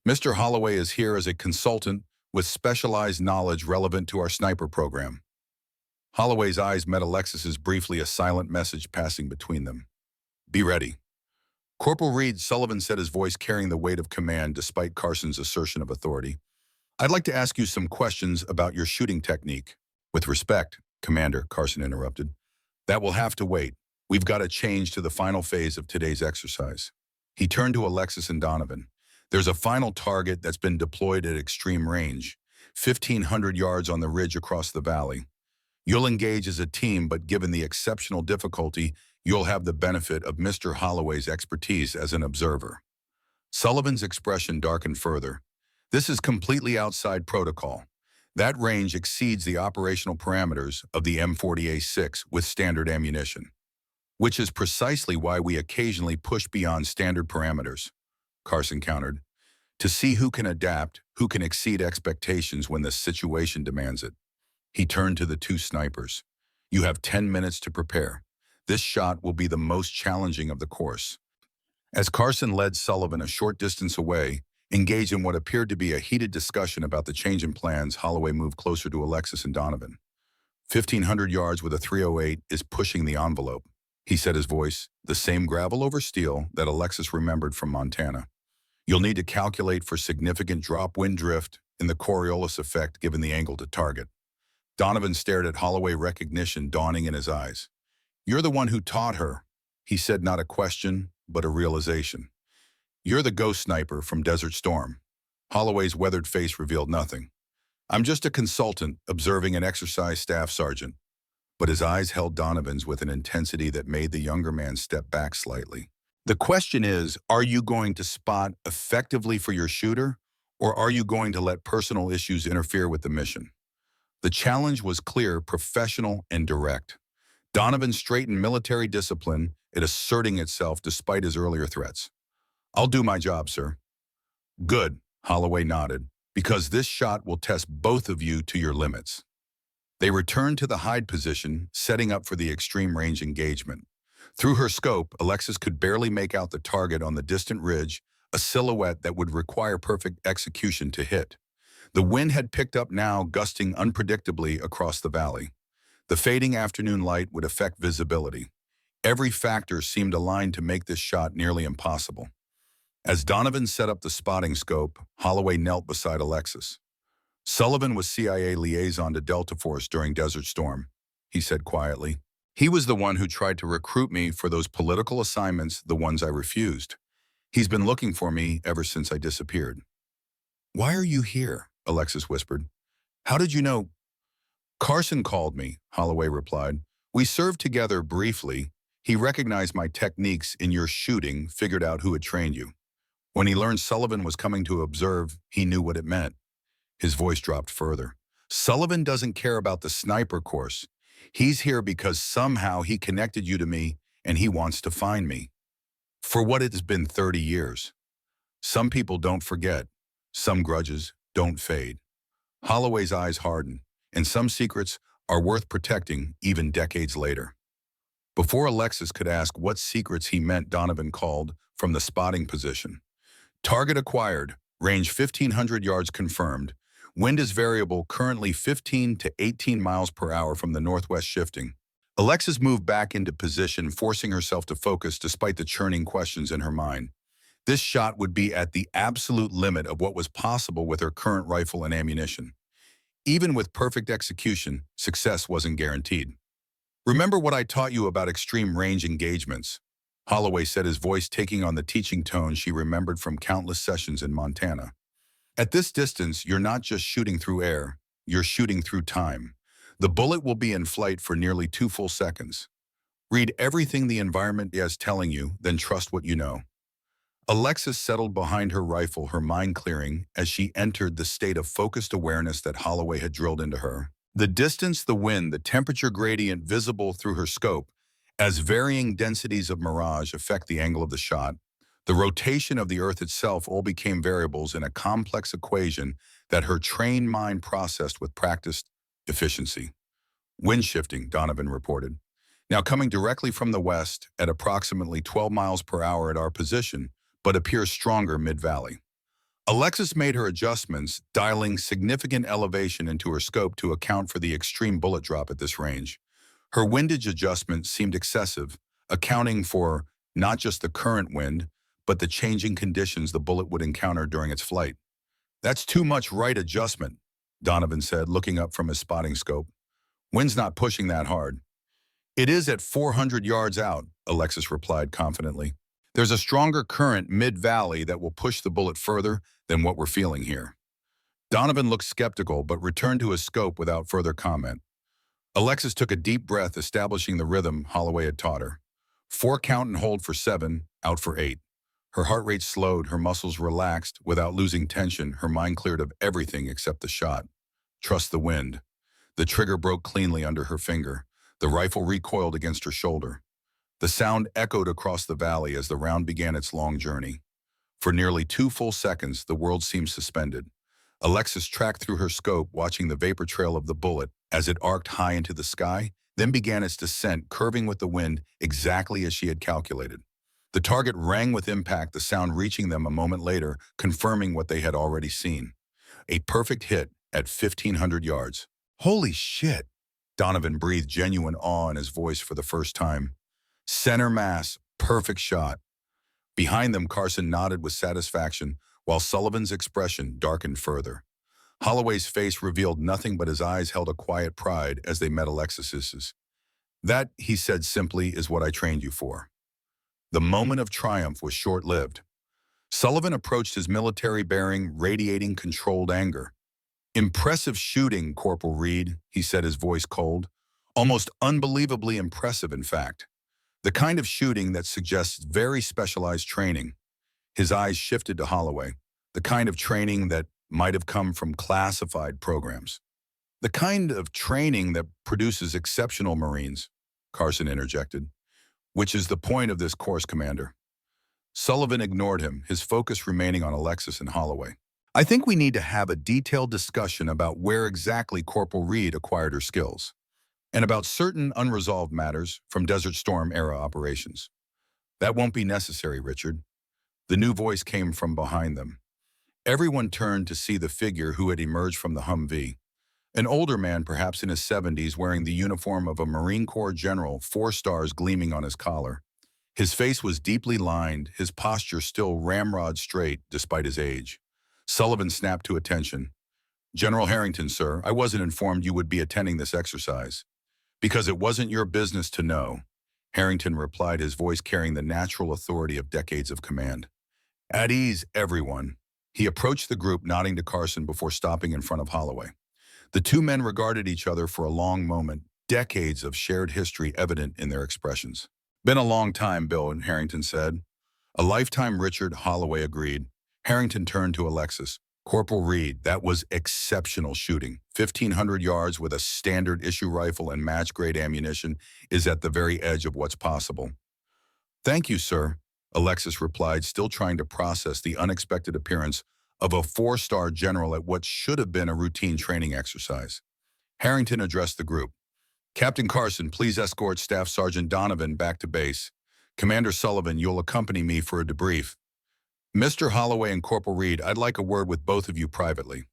Mr. Holloway is here as a consultant with specialized knowledge relevant to our sniper program." Holloway's eyes met Alexis's, briefly, a silent message passing between them. "Be ready." "Corporal Reed," Sullivan said, his voice carrying the weight of command despite Carson's assertion of authority. "I'd like to ask you some questions about your shooting technique." "With respect, Commander," Carson interrupted. "That will have to wait. We've got to change to the final phase of today's exercise." He turned to Alexis and Donovan. "There's a final target that's been deployed at extreme range, 1,500 yards on the ridge across the valley. You'll engage as a team, but given the exceptional difficulty, you'll have the benefit of Mr. Holloway's expertise as an observer." Sullivan's expression darkened further. "This is completely outside protocol. That range exceeds the operational parameters of the M40A6 with standard ammunition, which is precisely why we occasionally push beyond standard parameters," Carson countered, "to see who can adapt, who can exceed expectations when the situation demands it." He turned to the two snipers. "You have 10 minutes to prepare. This shot will be the most challenging of the course." As Carson led Sullivan a short distance away, engaged in what appeared to be a heated discussion about the change in plans, Holloway moved closer to Alexis and Donovan. "1,500 yards with a 308 is pushing the envelope," he said, his voice the same gravel over steel that Alexis remembered from Montana. "You'll need to calculate for significant drop wind drift in the Coriolis effect given the angle to target." Donovan stared at Holloway, recognition dawning in his eyes. "You're the one who taught her," he said, not a question, but a realization. "You're the ghost sniper from Desert Storm." Holloway's weathered face revealed nothing. "I'm just a consultant observing an exercise, staff sergeant." But his eyes held Donovan's with an intensity that made the younger man step back slightly. "The question is, are you going to spot effectively for your shooter, or are you going to let personal issues interfere with the mission?" The challenge was clear, professional, and direct. Donovan straightened military discipline, it asserting itself despite his earlier threats. "I'll do my job, sir." "Good," Holloway nodded, "because this shot will test both of you to your limits." They returned to the hide position, setting up for the extreme range engagement. Through her scope, Alexis could barely make out the target on the distant ridge, a silhouette that would require perfect execution to hit. The wind had picked up now, gusting unpredictably across the valley. The fading afternoon light would affect visibility. Every factor seemed aligned to make this shot nearly impossible. As Donovan set up the spotting scope, Holloway knelt beside Alexis. "Sullivan was CIA liaison to Delta Force during Desert Storm," he said quietly. "He was the one who tried to recruit me for those political assignments, the ones I refused. He's been looking for me ever since I disappeared." "Why are you here?" Alexis whispered. "How did you know?" Carson called me, Holloway replied. We served together briefly. He recognized my techniques in your shooting, figured out who had trained you. When he learned Sullivan was coming to observe, he knew what it meant. His voice dropped further. Sullivan doesn't care about the sniper course. He's here because somehow he connected you to me and he wants to find me. For what it has been 30 years. Some people don't forget. Some grudges don't fade. Holloway's eyes hardened, and some secrets are worth protecting even decades later. Before Alexis could ask what secrets he meant, Donovan called from the spotting position. Target acquired, range 1,500 yards confirmed. Wind is variable, currently 15 to 18 miles per hour from the northwest shifting. Alexis moved back into position, forcing herself to focus despite the churning questions in her mind. This shot would be at the absolute limit of what was possible with her current rifle and ammunition. Even with perfect execution, success wasn't guaranteed. Remember what I taught you about extreme range engagements? Holloway said, his voice taking on the teaching tone she remembered from countless sessions in Montana. At this distance, you're not just shooting through air, you're shooting through time. The bullet will be in flight for nearly 2 full seconds. Read everything the environment is telling you, then trust what you know. Alexis settled behind her rifle, her mind clearing, as she entered the state of focused awareness that Holloway had drilled into her. The distance, the wind, the temperature gradient visible through her scope, as varying densities of mirage affect the angle of the shot, the rotation of the Earth itself all became variables in a complex equation that her trained mind processed with practiced efficiency. Wind shifting, Donovan reported. Now coming directly from the west at approximately 12 miles per hour at our position, but appears stronger mid-valley. Alexis made her adjustments, dialing significant elevation into her scope to account for the extreme bullet drop at this range. Her windage adjustment seemed excessive, accounting for not just the current wind, but the changing conditions the bullet would encounter during its flight. That's too much right adjustment, Donovan said, looking up from his spotting scope. Wind's not pushing that hard. It is at 400 yards out, Alexis replied confidently. There's a stronger current mid-valley that will push the bullet further than what we're feeling here. Donovan looked skeptical, but returned to his scope without further comment. Alexis took a deep breath, establishing the rhythm Holloway had taught her. 4 count and hold for 7, out for 8. Her heart rate slowed, her muscles relaxed. Without losing tension, her mind cleared of everything except the shot. Trust the wind. The trigger broke cleanly under her finger. The rifle recoiled against her shoulder. The sound echoed across the valley as the round began its long journey. For nearly 2 full seconds, the world seemed suspended. Alexis tracked through her scope, watching the vapor trail of the bullet as it arced high into the sky, then began its descent, curving with the wind exactly as she had calculated. The target rang with impact, the sound reaching them a moment later, confirming what they had already seen. A perfect hit at 1,500 yards. Holy shit! Donovan breathed genuine awe in his voice for the first time. Center mass, perfect shot. Behind them, Carson nodded with satisfaction, while Sullivan's expression darkened further. Holloway's face revealed nothing, but his eyes held a quiet pride as they met Alexis's. That, he said simply, is what I trained you for. The moment of triumph was short-lived. Sullivan approached his military bearing, radiating controlled anger. Impressive shooting, Corporal Reed, he said, his voice cold. Almost unbelievably impressive, in fact. The kind of shooting that suggests very specialized training. His eyes shifted to Holloway. The kind of training that might have come from classified programs. The kind of training that produces exceptional Marines, Carson interjected. Which is the point of this course, Commander. Sullivan ignored him, his focus remaining on Alexis and Holloway. I think we need to have a detailed discussion about where exactly Corporal Reed acquired her skills, and about certain unresolved matters from Desert Storm-era operations. That won't be necessary, Richard. The new voice came from behind them. Everyone turned to see the figure who had emerged from the Humvee. An older man, perhaps in his 70s, wearing the uniform of a Marine Corps general, 4 stars gleaming on his collar. His face was deeply lined, his posture still ramrod straight despite his age. Sullivan snapped to attention. General Harrington, sir, I wasn't informed you would be attending this exercise. Because it wasn't your business to know, Harrington replied, his voice carrying the natural authority of decades of command. At ease, everyone. He approached the group, nodding to Carson before stopping in front of Holloway. The two men regarded each other for a long moment, decades of shared history evident in their expressions. Been a long time, Bill and Harrington said. A lifetime, Richard, Holloway agreed. Harrington turned to Alexis. Corporal Reed, that was exceptional shooting. 1,500 yards with a standard issue rifle and match-grade ammunition is at the very edge of what's possible. Thank you, sir, Alexis replied, still trying to process the unexpected appearance of a four-star general at what should have been a routine training exercise. Harrington addressed the group. Captain Carson, please escort Staff Sergeant Donovan back to base. Commander Sullivan, you'll accompany me for a debrief. Mr. Holloway and Corporal Reed, I'd like a word with both of you privately.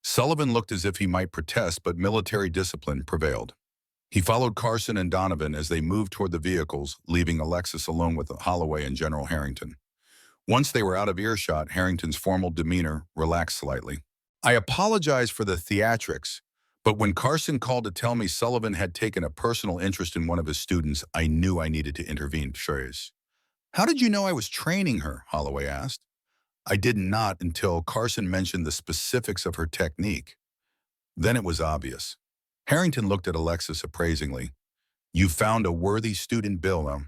Sullivan looked as if he might protest, but military discipline prevailed. He followed Carson and Donovan as they moved toward the vehicles, leaving Alexis alone with Holloway and General Harrington. Once they were out of earshot, Harrington's formal demeanor relaxed slightly. I apologize for the theatrics, but when Carson called to tell me Sullivan had taken a personal interest in one of his students, I knew I needed to intervene. How did you know I was training her? Holloway asked. I did not until Carson mentioned the specifics of her technique. Then it was obvious. Harrington looked at Alexis appraisingly. You found a worthy student, Bill, huh?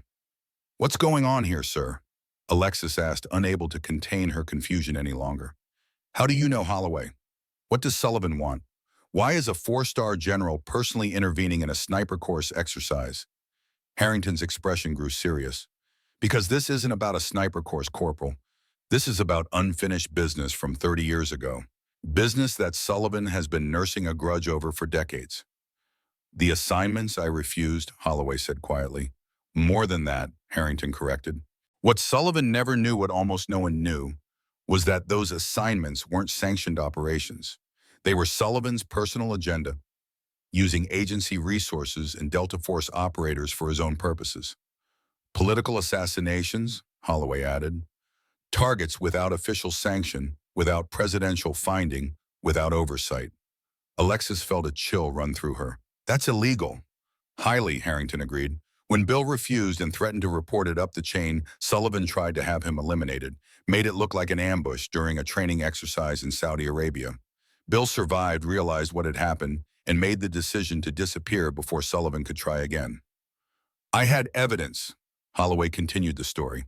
What's going on here, sir? Alexis asked, unable to contain her confusion any longer. How do you know Holloway? What does Sullivan want? Why is a four-star general personally intervening in a sniper course exercise? Harrington's expression grew serious. Because this isn't about a sniper course, Corporal. This is about unfinished business from 30 years ago. Business that Sullivan has been nursing a grudge over for decades. The assignments I refused, Holloway said quietly. More than that, Harrington corrected. What Sullivan never knew, what almost no one knew, was that those assignments weren't sanctioned operations. They were Sullivan's personal agenda, using agency resources and Delta Force operators for his own purposes. Political assassinations, Holloway added. Targets without official sanction, without presidential finding, without oversight. Alexis felt a chill run through her. That's illegal. Highly, Harrington agreed. When Bill refused and threatened to report it up the chain, Sullivan tried to have him eliminated, made it look like an ambush during a training exercise in Saudi Arabia. Bill survived, realized what had happened, and made the decision to disappear before Sullivan could try again. I had evidence, Holloway continued the story.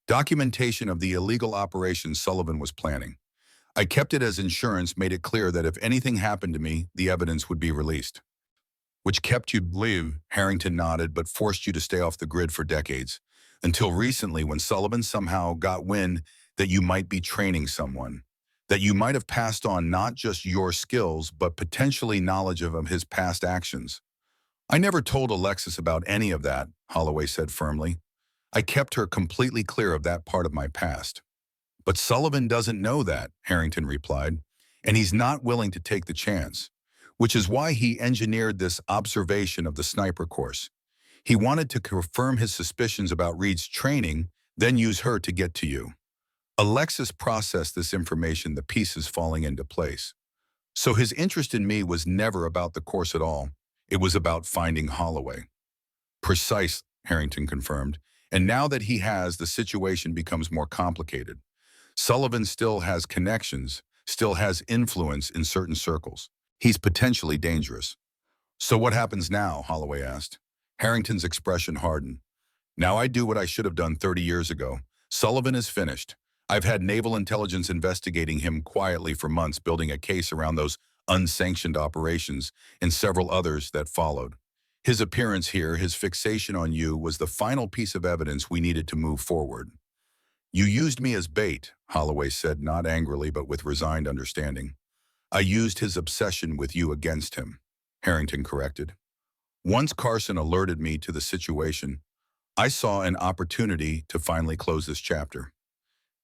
Documentation of the illegal operations Sullivan was planning. I kept it as insurance, made it clear that if anything happened to me, the evidence would be released. Which kept you believe, Harrington nodded, but forced you to stay off the grid for decades. Until recently, when Sullivan somehow got wind that you might be training someone. That you might have passed on not just your skills, but potentially knowledge of his past actions. I never told Alexis about any of that, Holloway said firmly. I kept her completely clear of that part of my past. But Sullivan doesn't know that, Harrington replied, and he's not willing to take the chance, which is why he engineered this observation of the sniper course. He wanted to confirm his suspicions about Reed's training, then use her to get to you. Alexis processed this information, the pieces falling into place. So his interest in me was never about the course at all. It was about finding Holloway. Precise, Harrington confirmed. And now that he has, the situation becomes more complicated. Sullivan still has connections, still has influence in certain circles. He's potentially dangerous. So what happens now? Holloway asked. Harrington's expression hardened. Now I do what I should have done 30 years ago. Sullivan is finished. I've had naval intelligence investigating him quietly for months, building a case around those unsanctioned operations and several others that followed. His appearance here, his fixation on you, was the final piece of evidence we needed to move forward. You used me as bait, Holloway said, not angrily but with resigned understanding. I used his obsession with you against him, Harrington corrected. Once Carson alerted me to the situation, I saw an opportunity to finally close this chapter.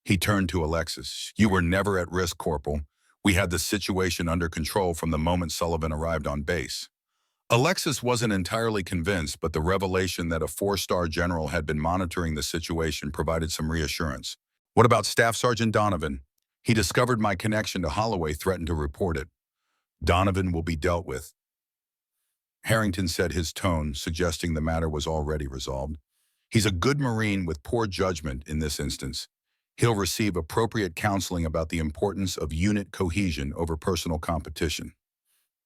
He turned to Alexis. You were never at risk, Corporal. We had the situation under control from the moment Sullivan arrived on base. Alexis wasn't entirely convinced, but the revelation that a four-star general had been monitoring the situation provided some reassurance. What about Staff Sergeant Donovan? He discovered my connection to Holloway, threatened to report it. Donovan will be dealt with. Harrington said, his tone suggesting the matter was already resolved. He's a good Marine with poor judgment in this instance. He'll receive appropriate counseling about the importance of unit cohesion over personal competition.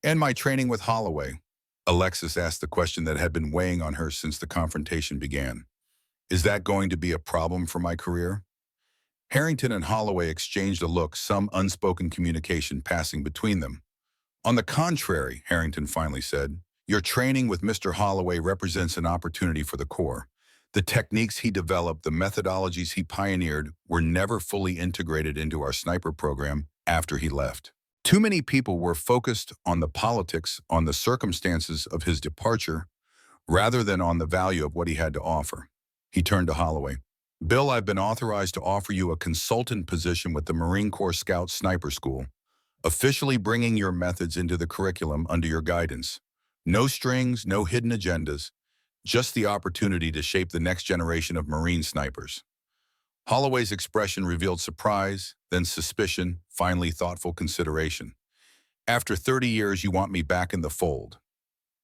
And my training with Holloway. Alexis asked the question that had been weighing on her since the confrontation began. Is that going to be a problem for my career? Harrington and Holloway exchanged a look, some unspoken communication passing between them. On the contrary, Harrington finally said, your training with Mr. Holloway represents an opportunity for the Corps. The techniques he developed, the methodologies he pioneered, were never fully integrated into our sniper program after he left. Too many people were focused on the politics, on the circumstances of his departure, rather than on the value of what he had to offer. He turned to Holloway. Bill, I've been authorized to offer you a consultant position with the Marine Corps Scout Sniper School, officially bringing your methods into the curriculum under your guidance. No strings, no hidden agendas, just the opportunity to shape the next generation of Marine snipers. Holloway's expression revealed surprise, then suspicion, finally thoughtful consideration. After 30 years, you want me back in the fold.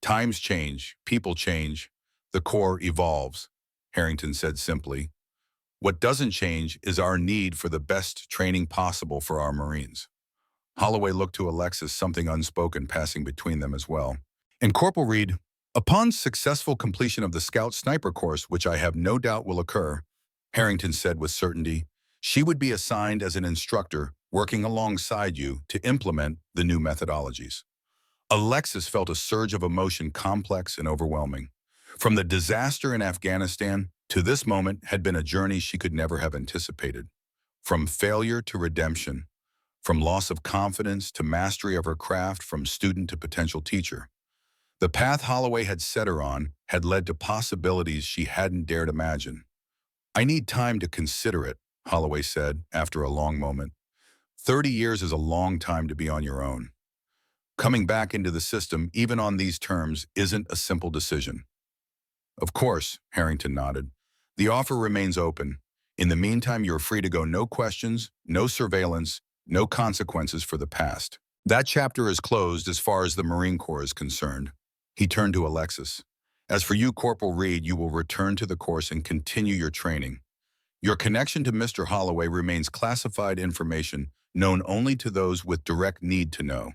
Times change, people change, the Corps evolves, Harrington said simply. What doesn't change is our need for the best training possible for our Marines. Holloway looked to Alexis, something unspoken passing between them as well. And Corporal Reed, upon successful completion of the Scout Sniper course, which I have no doubt will occur, Harrington said with certainty, she would be assigned as an instructor working alongside you to implement the new methodologies. Alexis felt a surge of emotion complex and overwhelming. From the disaster in Afghanistan to this moment had been a journey she could never have anticipated. From failure to redemption, from loss of confidence to mastery of her craft, from student to potential teacher. The path Holloway had set her on had led to possibilities she hadn't dared imagine. I need time to consider it, Holloway said after a long moment. 30 years is a long time to be on your own. Coming back into the system, even on these terms, isn't a simple decision. Of course, Harrington nodded. The offer remains open. In the meantime, you're free to go, no questions, no surveillance, no consequences for the past. That chapter is closed as far as the Marine Corps is concerned. He turned to Alexis. As for you, Corporal Reed, you will return to the course and continue your training. Your connection to Mr. Holloway remains classified information known only to those with direct need to know.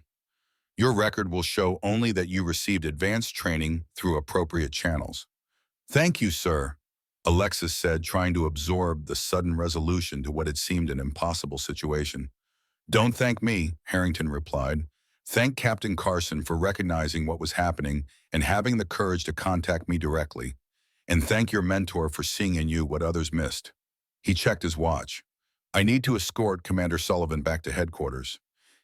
Your record will show only that you received advanced training through appropriate channels. Thank you, sir, Alexis said, trying to absorb the sudden resolution to what had seemed an impossible situation. Don't thank me, Harrington replied. Thank Captain Carson for recognizing what was happening and having the courage to contact me directly. And thank your mentor for seeing in you what others missed. He checked his watch. I need to escort Commander Sullivan back to headquarters.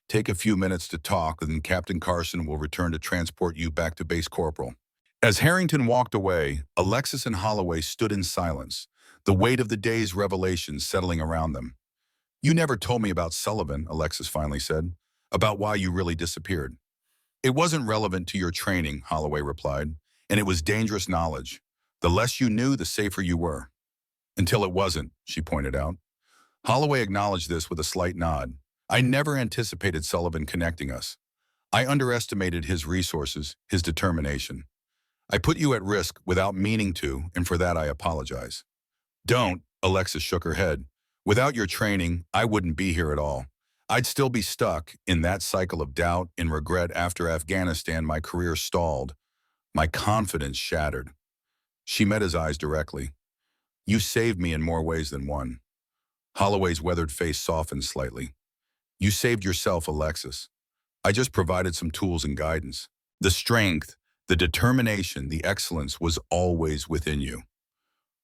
Take a few minutes to talk, and then Captain Carson will return to transport you back to Base Corporal. As Harrington walked away, Alexis and Holloway stood in silence, the weight of the day's revelations settling around them. You never told me about Sullivan, Alexis finally said, about why you really disappeared. It wasn't relevant to your training, Holloway replied, and it was dangerous knowledge. The less you knew, the safer you were. Until it wasn't, she pointed out. Holloway acknowledged this with a slight nod. I never anticipated Sullivan connecting us. I underestimated his resources, his determination. I put you at risk without meaning to, and for that I apologize. Don't, Alexis shook her head. Without your training, I wouldn't be here at all. I'd still be stuck in that cycle of doubt and regret. After Afghanistan. My career stalled. My confidence shattered. She met his eyes directly. You saved me in more ways than one. Holloway's weathered face softened slightly. You saved yourself, Alexis. I just provided some tools and guidance. The strength, the determination, the excellence was always within you.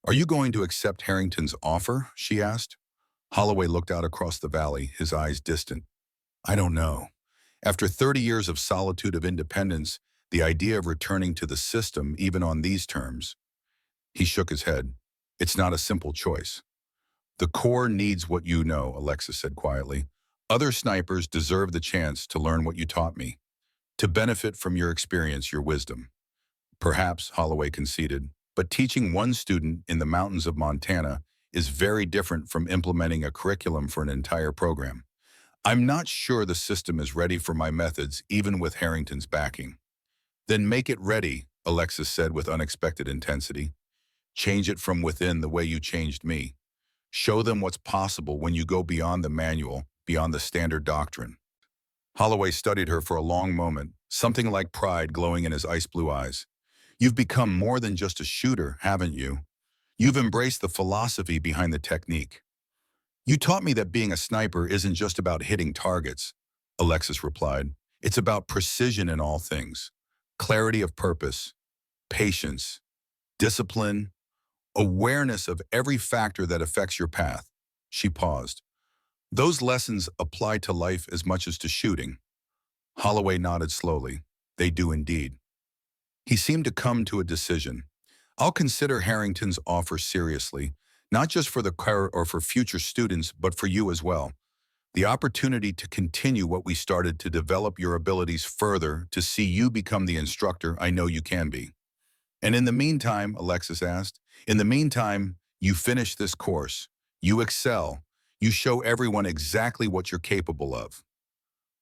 Are you going to accept Harrington's offer? She asked. Holloway looked out across the valley, his eyes distant. I don't know. After 30 years of solitude, of independence, the idea of returning to the system, even on these terms. He shook his head. It's not a simple choice. The Corps needs what you know, Alexis said quietly. Other snipers deserve the chance to learn what you taught me, to benefit from your experience, your wisdom. Perhaps, Holloway conceded, but teaching one student in the mountains of Montana is very different from implementing a curriculum for an entire program. I'm not sure the system is ready for my methods, even with Harrington's backing. Then make it ready, Alexis said with unexpected intensity. Change it from within the way you changed me. Show them what's possible when you go beyond the manual, beyond the standard doctrine. Holloway studied her for a long moment, something like pride glowing in his ice blue eyes. You've become more than just a shooter, haven't you? You've embraced the philosophy behind the technique. You taught me that being a sniper isn't just about hitting targets, Alexis replied. It's about precision in all things, clarity of purpose, patience, discipline, awareness of every factor that affects your path. She paused. Those lessons apply to life as much as to shooting. Holloway nodded slowly. They do indeed. He seemed to come to a decision. I'll consider Harrington's offer seriously, not just for the current or for future students, but for you as well. The opportunity to continue what we started, to develop your abilities further, to see you become the instructor I know you can be. And in the meantime, Alexis asked, in the meantime, you finish this course, you excel, you show everyone exactly what you're capable of.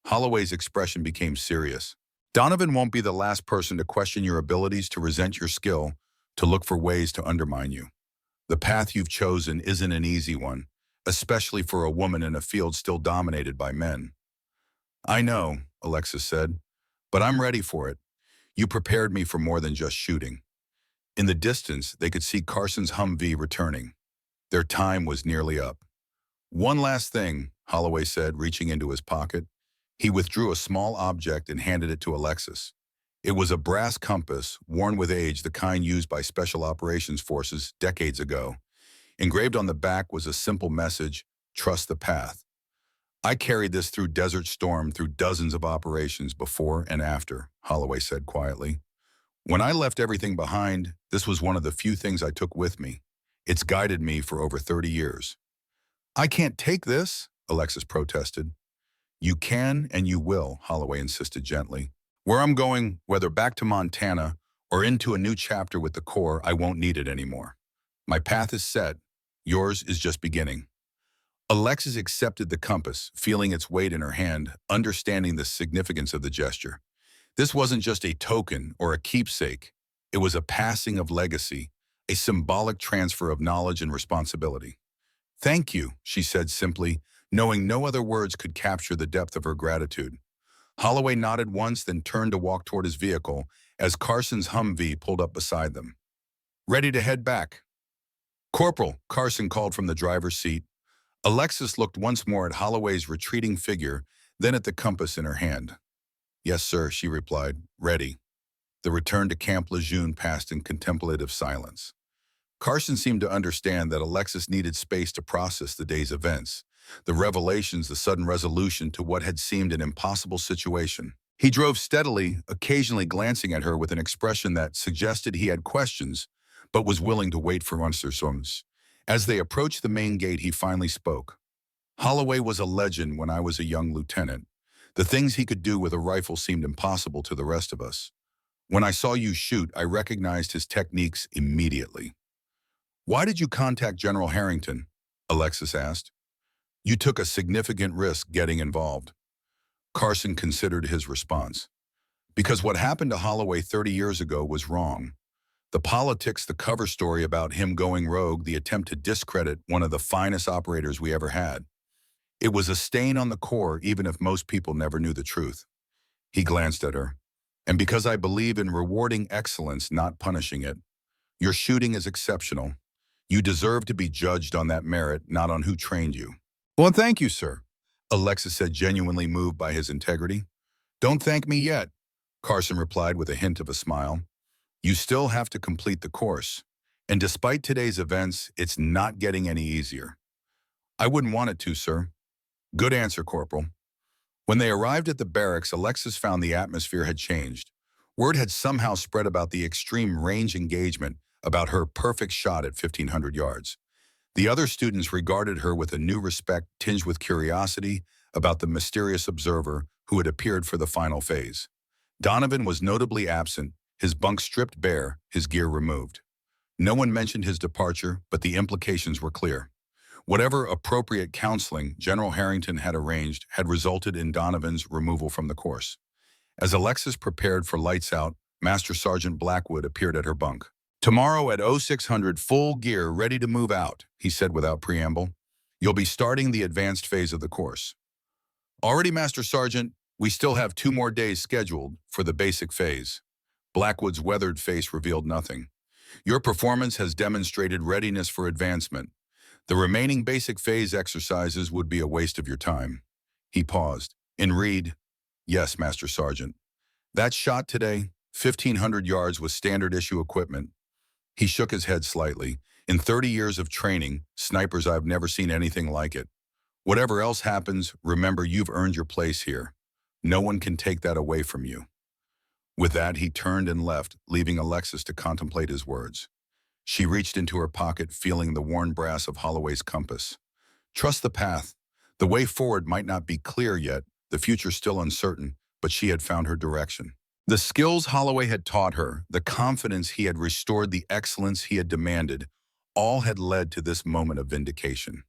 Holloway's expression became serious. Donovan won't be the last person to question your abilities, to resent your skill, to look for ways to undermine you. The path you've chosen isn't an easy one, especially for a woman in a field still dominated by men. I know, Alexis said, but I'm ready for it. You prepared me for more than just shooting. In the distance, they could see Carson's Humvee returning. Their time was nearly up. One last thing, Holloway said, reaching into his pocket. He withdrew a small object and handed it to Alexis. It was a brass compass, worn with age, the kind used by special operations forces decades ago. Engraved on the back was a simple message: trust the path. I carried this through Desert Storm, through dozens of operations before and after, Holloway said quietly. When I left everything behind, this was one of the few things I took with me. It's guided me for over 30 years. I can't take this, Alexis protested. You can and you will, Holloway insisted gently. Where I'm going, whether back to Montana or into a new chapter with the Corps, I won't need it anymore. My path is set. Yours is just beginning. Alexis accepted the compass, feeling its weight in her hand, understanding the significance of the gesture. This wasn't just a token or a keepsake. It was a passing of legacy, a symbolic transfer of knowledge and responsibility. Thank you, she said simply, knowing no other words could capture the depth of her gratitude. Holloway nodded once, then turned to walk toward his vehicle as Carson's Humvee pulled up beside them. Ready to head back? Corporal, Carson called from the driver's seat. Alexis looked once more at Holloway's retreating figure, then at the compass in her hand. Yes, sir, she replied, ready. The return to Camp Lejeune passed in contemplative silence. Carson seemed to understand that Alexis needed space to process the day's events, the revelations, the sudden resolution to what had seemed an impossible situation. He drove steadily, occasionally glancing at her with an expression that suggested he had questions, but was willing to wait for answers. As they approached the main gate, he finally spoke. Holloway was a legend when I was a young lieutenant. The things he could do with a rifle seemed impossible to the rest of us. When I saw you shoot, I recognized his techniques immediately. Why did you contact General Harrington? Alexis asked. You took a significant risk getting involved. Carson considered his response. Because what happened to Holloway 30 years ago was wrong. The politics, the cover story about him going rogue, the attempt to discredit one of the finest operators we ever had. It was a stain on the Corps, even if most people never knew the truth. He glanced at her. And because I believe in rewarding excellence, not punishing it, your shooting is exceptional. You deserve to be judged on that merit, not on who trained you. Well, thank you, sir, Alexis said, genuinely moved by his integrity. Don't thank me yet, Carson replied with a hint of a smile. You still have to complete the course. And despite today's events, it's not getting any easier. I wouldn't want it to, sir. Good answer, Corporal. When they arrived at the barracks, Alexis found the atmosphere had changed. Word had somehow spread about the extreme range engagement, about her perfect shot at 1,500 yards. The other students regarded her with a new respect tinged with curiosity about the mysterious observer who had appeared for the final phase. Donovan was notably absent, his bunk stripped bare, his gear removed. No one mentioned his departure, but the implications were clear. Whatever appropriate counseling General Harrington had arranged had resulted in Donovan's removal from the course. As Alexis prepared for lights out, Master Sergeant Blackwood appeared at her bunk. Tomorrow at 0600, full gear, ready to move out, he said without preamble. You'll be starting the advanced phase of the course. Already, Master Sergeant, We still have 2 more days scheduled for the basic phase. Blackwood's weathered face revealed nothing. Your performance has demonstrated readiness for advancement. The remaining basic phase exercises would be a waste of your time. He paused. And Reed, yes, Master Sergeant. That shot today, 1,500 yards with standard issue equipment. He shook his head slightly. In 30 years of training, snipers, I've never seen anything like it. Whatever else happens, remember you've earned your place here. No one can take that away from you. With that, he turned and left, leaving Alexis to contemplate his words. She reached into her pocket, feeling the worn brass of Holloway's compass. Trust the path. The way forward might not be clear yet, the future still uncertain, but she had found her direction. The skills Holloway had taught her, the confidence he had restored, the excellence he had demanded, all had led to this moment of vindication.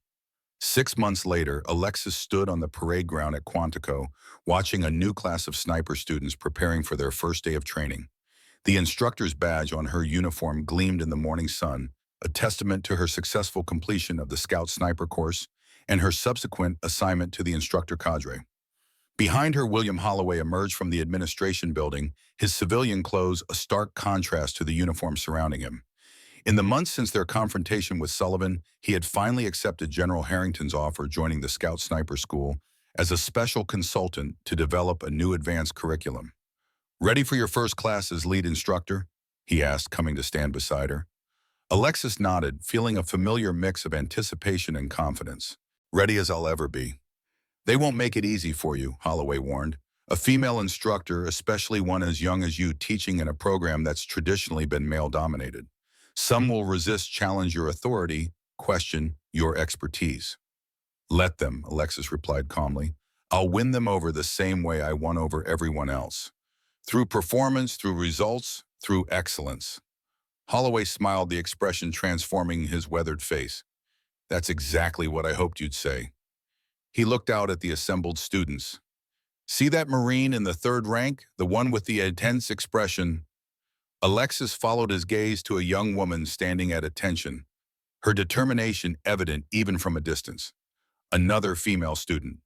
6 months later, Alexis stood on the parade ground at Quantico, watching a new class of sniper students preparing for their first day of training. The instructor's badge on her uniform gleamed in the morning sun, a testament to her successful completion of the Scout Sniper course and her subsequent assignment to the instructor cadre. Behind her, William Holloway emerged from the administration building, his civilian clothes a stark contrast to the uniform surrounding him. In the months since their confrontation with Sullivan, he had finally accepted General Harrington's offer joining the Scout Sniper School as a special consultant to develop a new advanced curriculum. Ready for your first class as lead instructor? He asked, coming to stand beside her. Alexis nodded, feeling a familiar mix of anticipation and confidence. Ready as I'll ever be. They won't make it easy for you, Holloway warned. A female instructor, especially one as young as you, teaching in a program that's traditionally been male-dominated. Some will resist, challenge your authority, question your expertise. Let them, Alexis replied calmly. I'll win them over the same way I won over everyone else. Through performance, through results, through excellence. Holloway smiled, the expression transforming his weathered face. That's exactly what I hoped you'd say. He looked out at the assembled students. See that Marine in the third rank, the one with the intense expression? Alexis followed his gaze to a young woman standing at attention, her determination evident even from a distance. Another female student.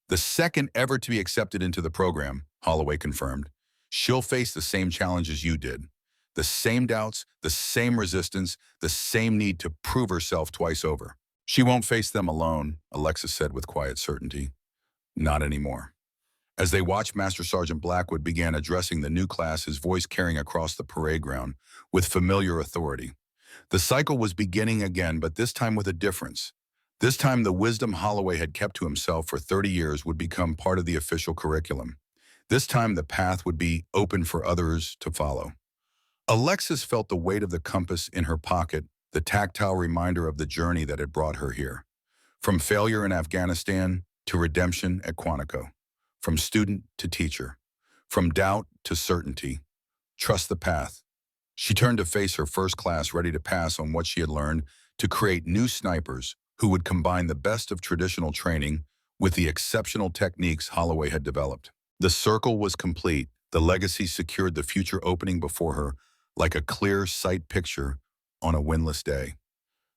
The second ever to be accepted into the program, Holloway confirmed. She'll face the same challenges you did. The same doubts, the same resistance, the same need to prove herself twice over. She won't face them alone, Alexis said with quiet certainty. Not anymore. As they watched, Master Sergeant Blackwood began addressing the new class, his voice carrying across the parade ground with familiar authority. The cycle was beginning again, but this time with a difference. This time, the wisdom Holloway had kept to himself for 30 years would become part of the official curriculum. This time, the path would be open for others to follow. Alexis felt the weight of the compass in her pocket, the tactile reminder of the journey that had brought her here. From failure in Afghanistan to redemption at Quantico. From student to teacher. From doubt to certainty. Trust the path. She turned to face her first class, ready to pass on what she had learned to create new snipers who would combine the best of traditional training with the exceptional techniques Holloway had developed. The circle was complete. The legacy secured, the future opening before her like a clear sight picture on a windless day.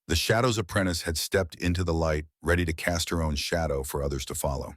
The Shadow's apprentice had stepped into the light, ready to cast her own shadow for others to follow.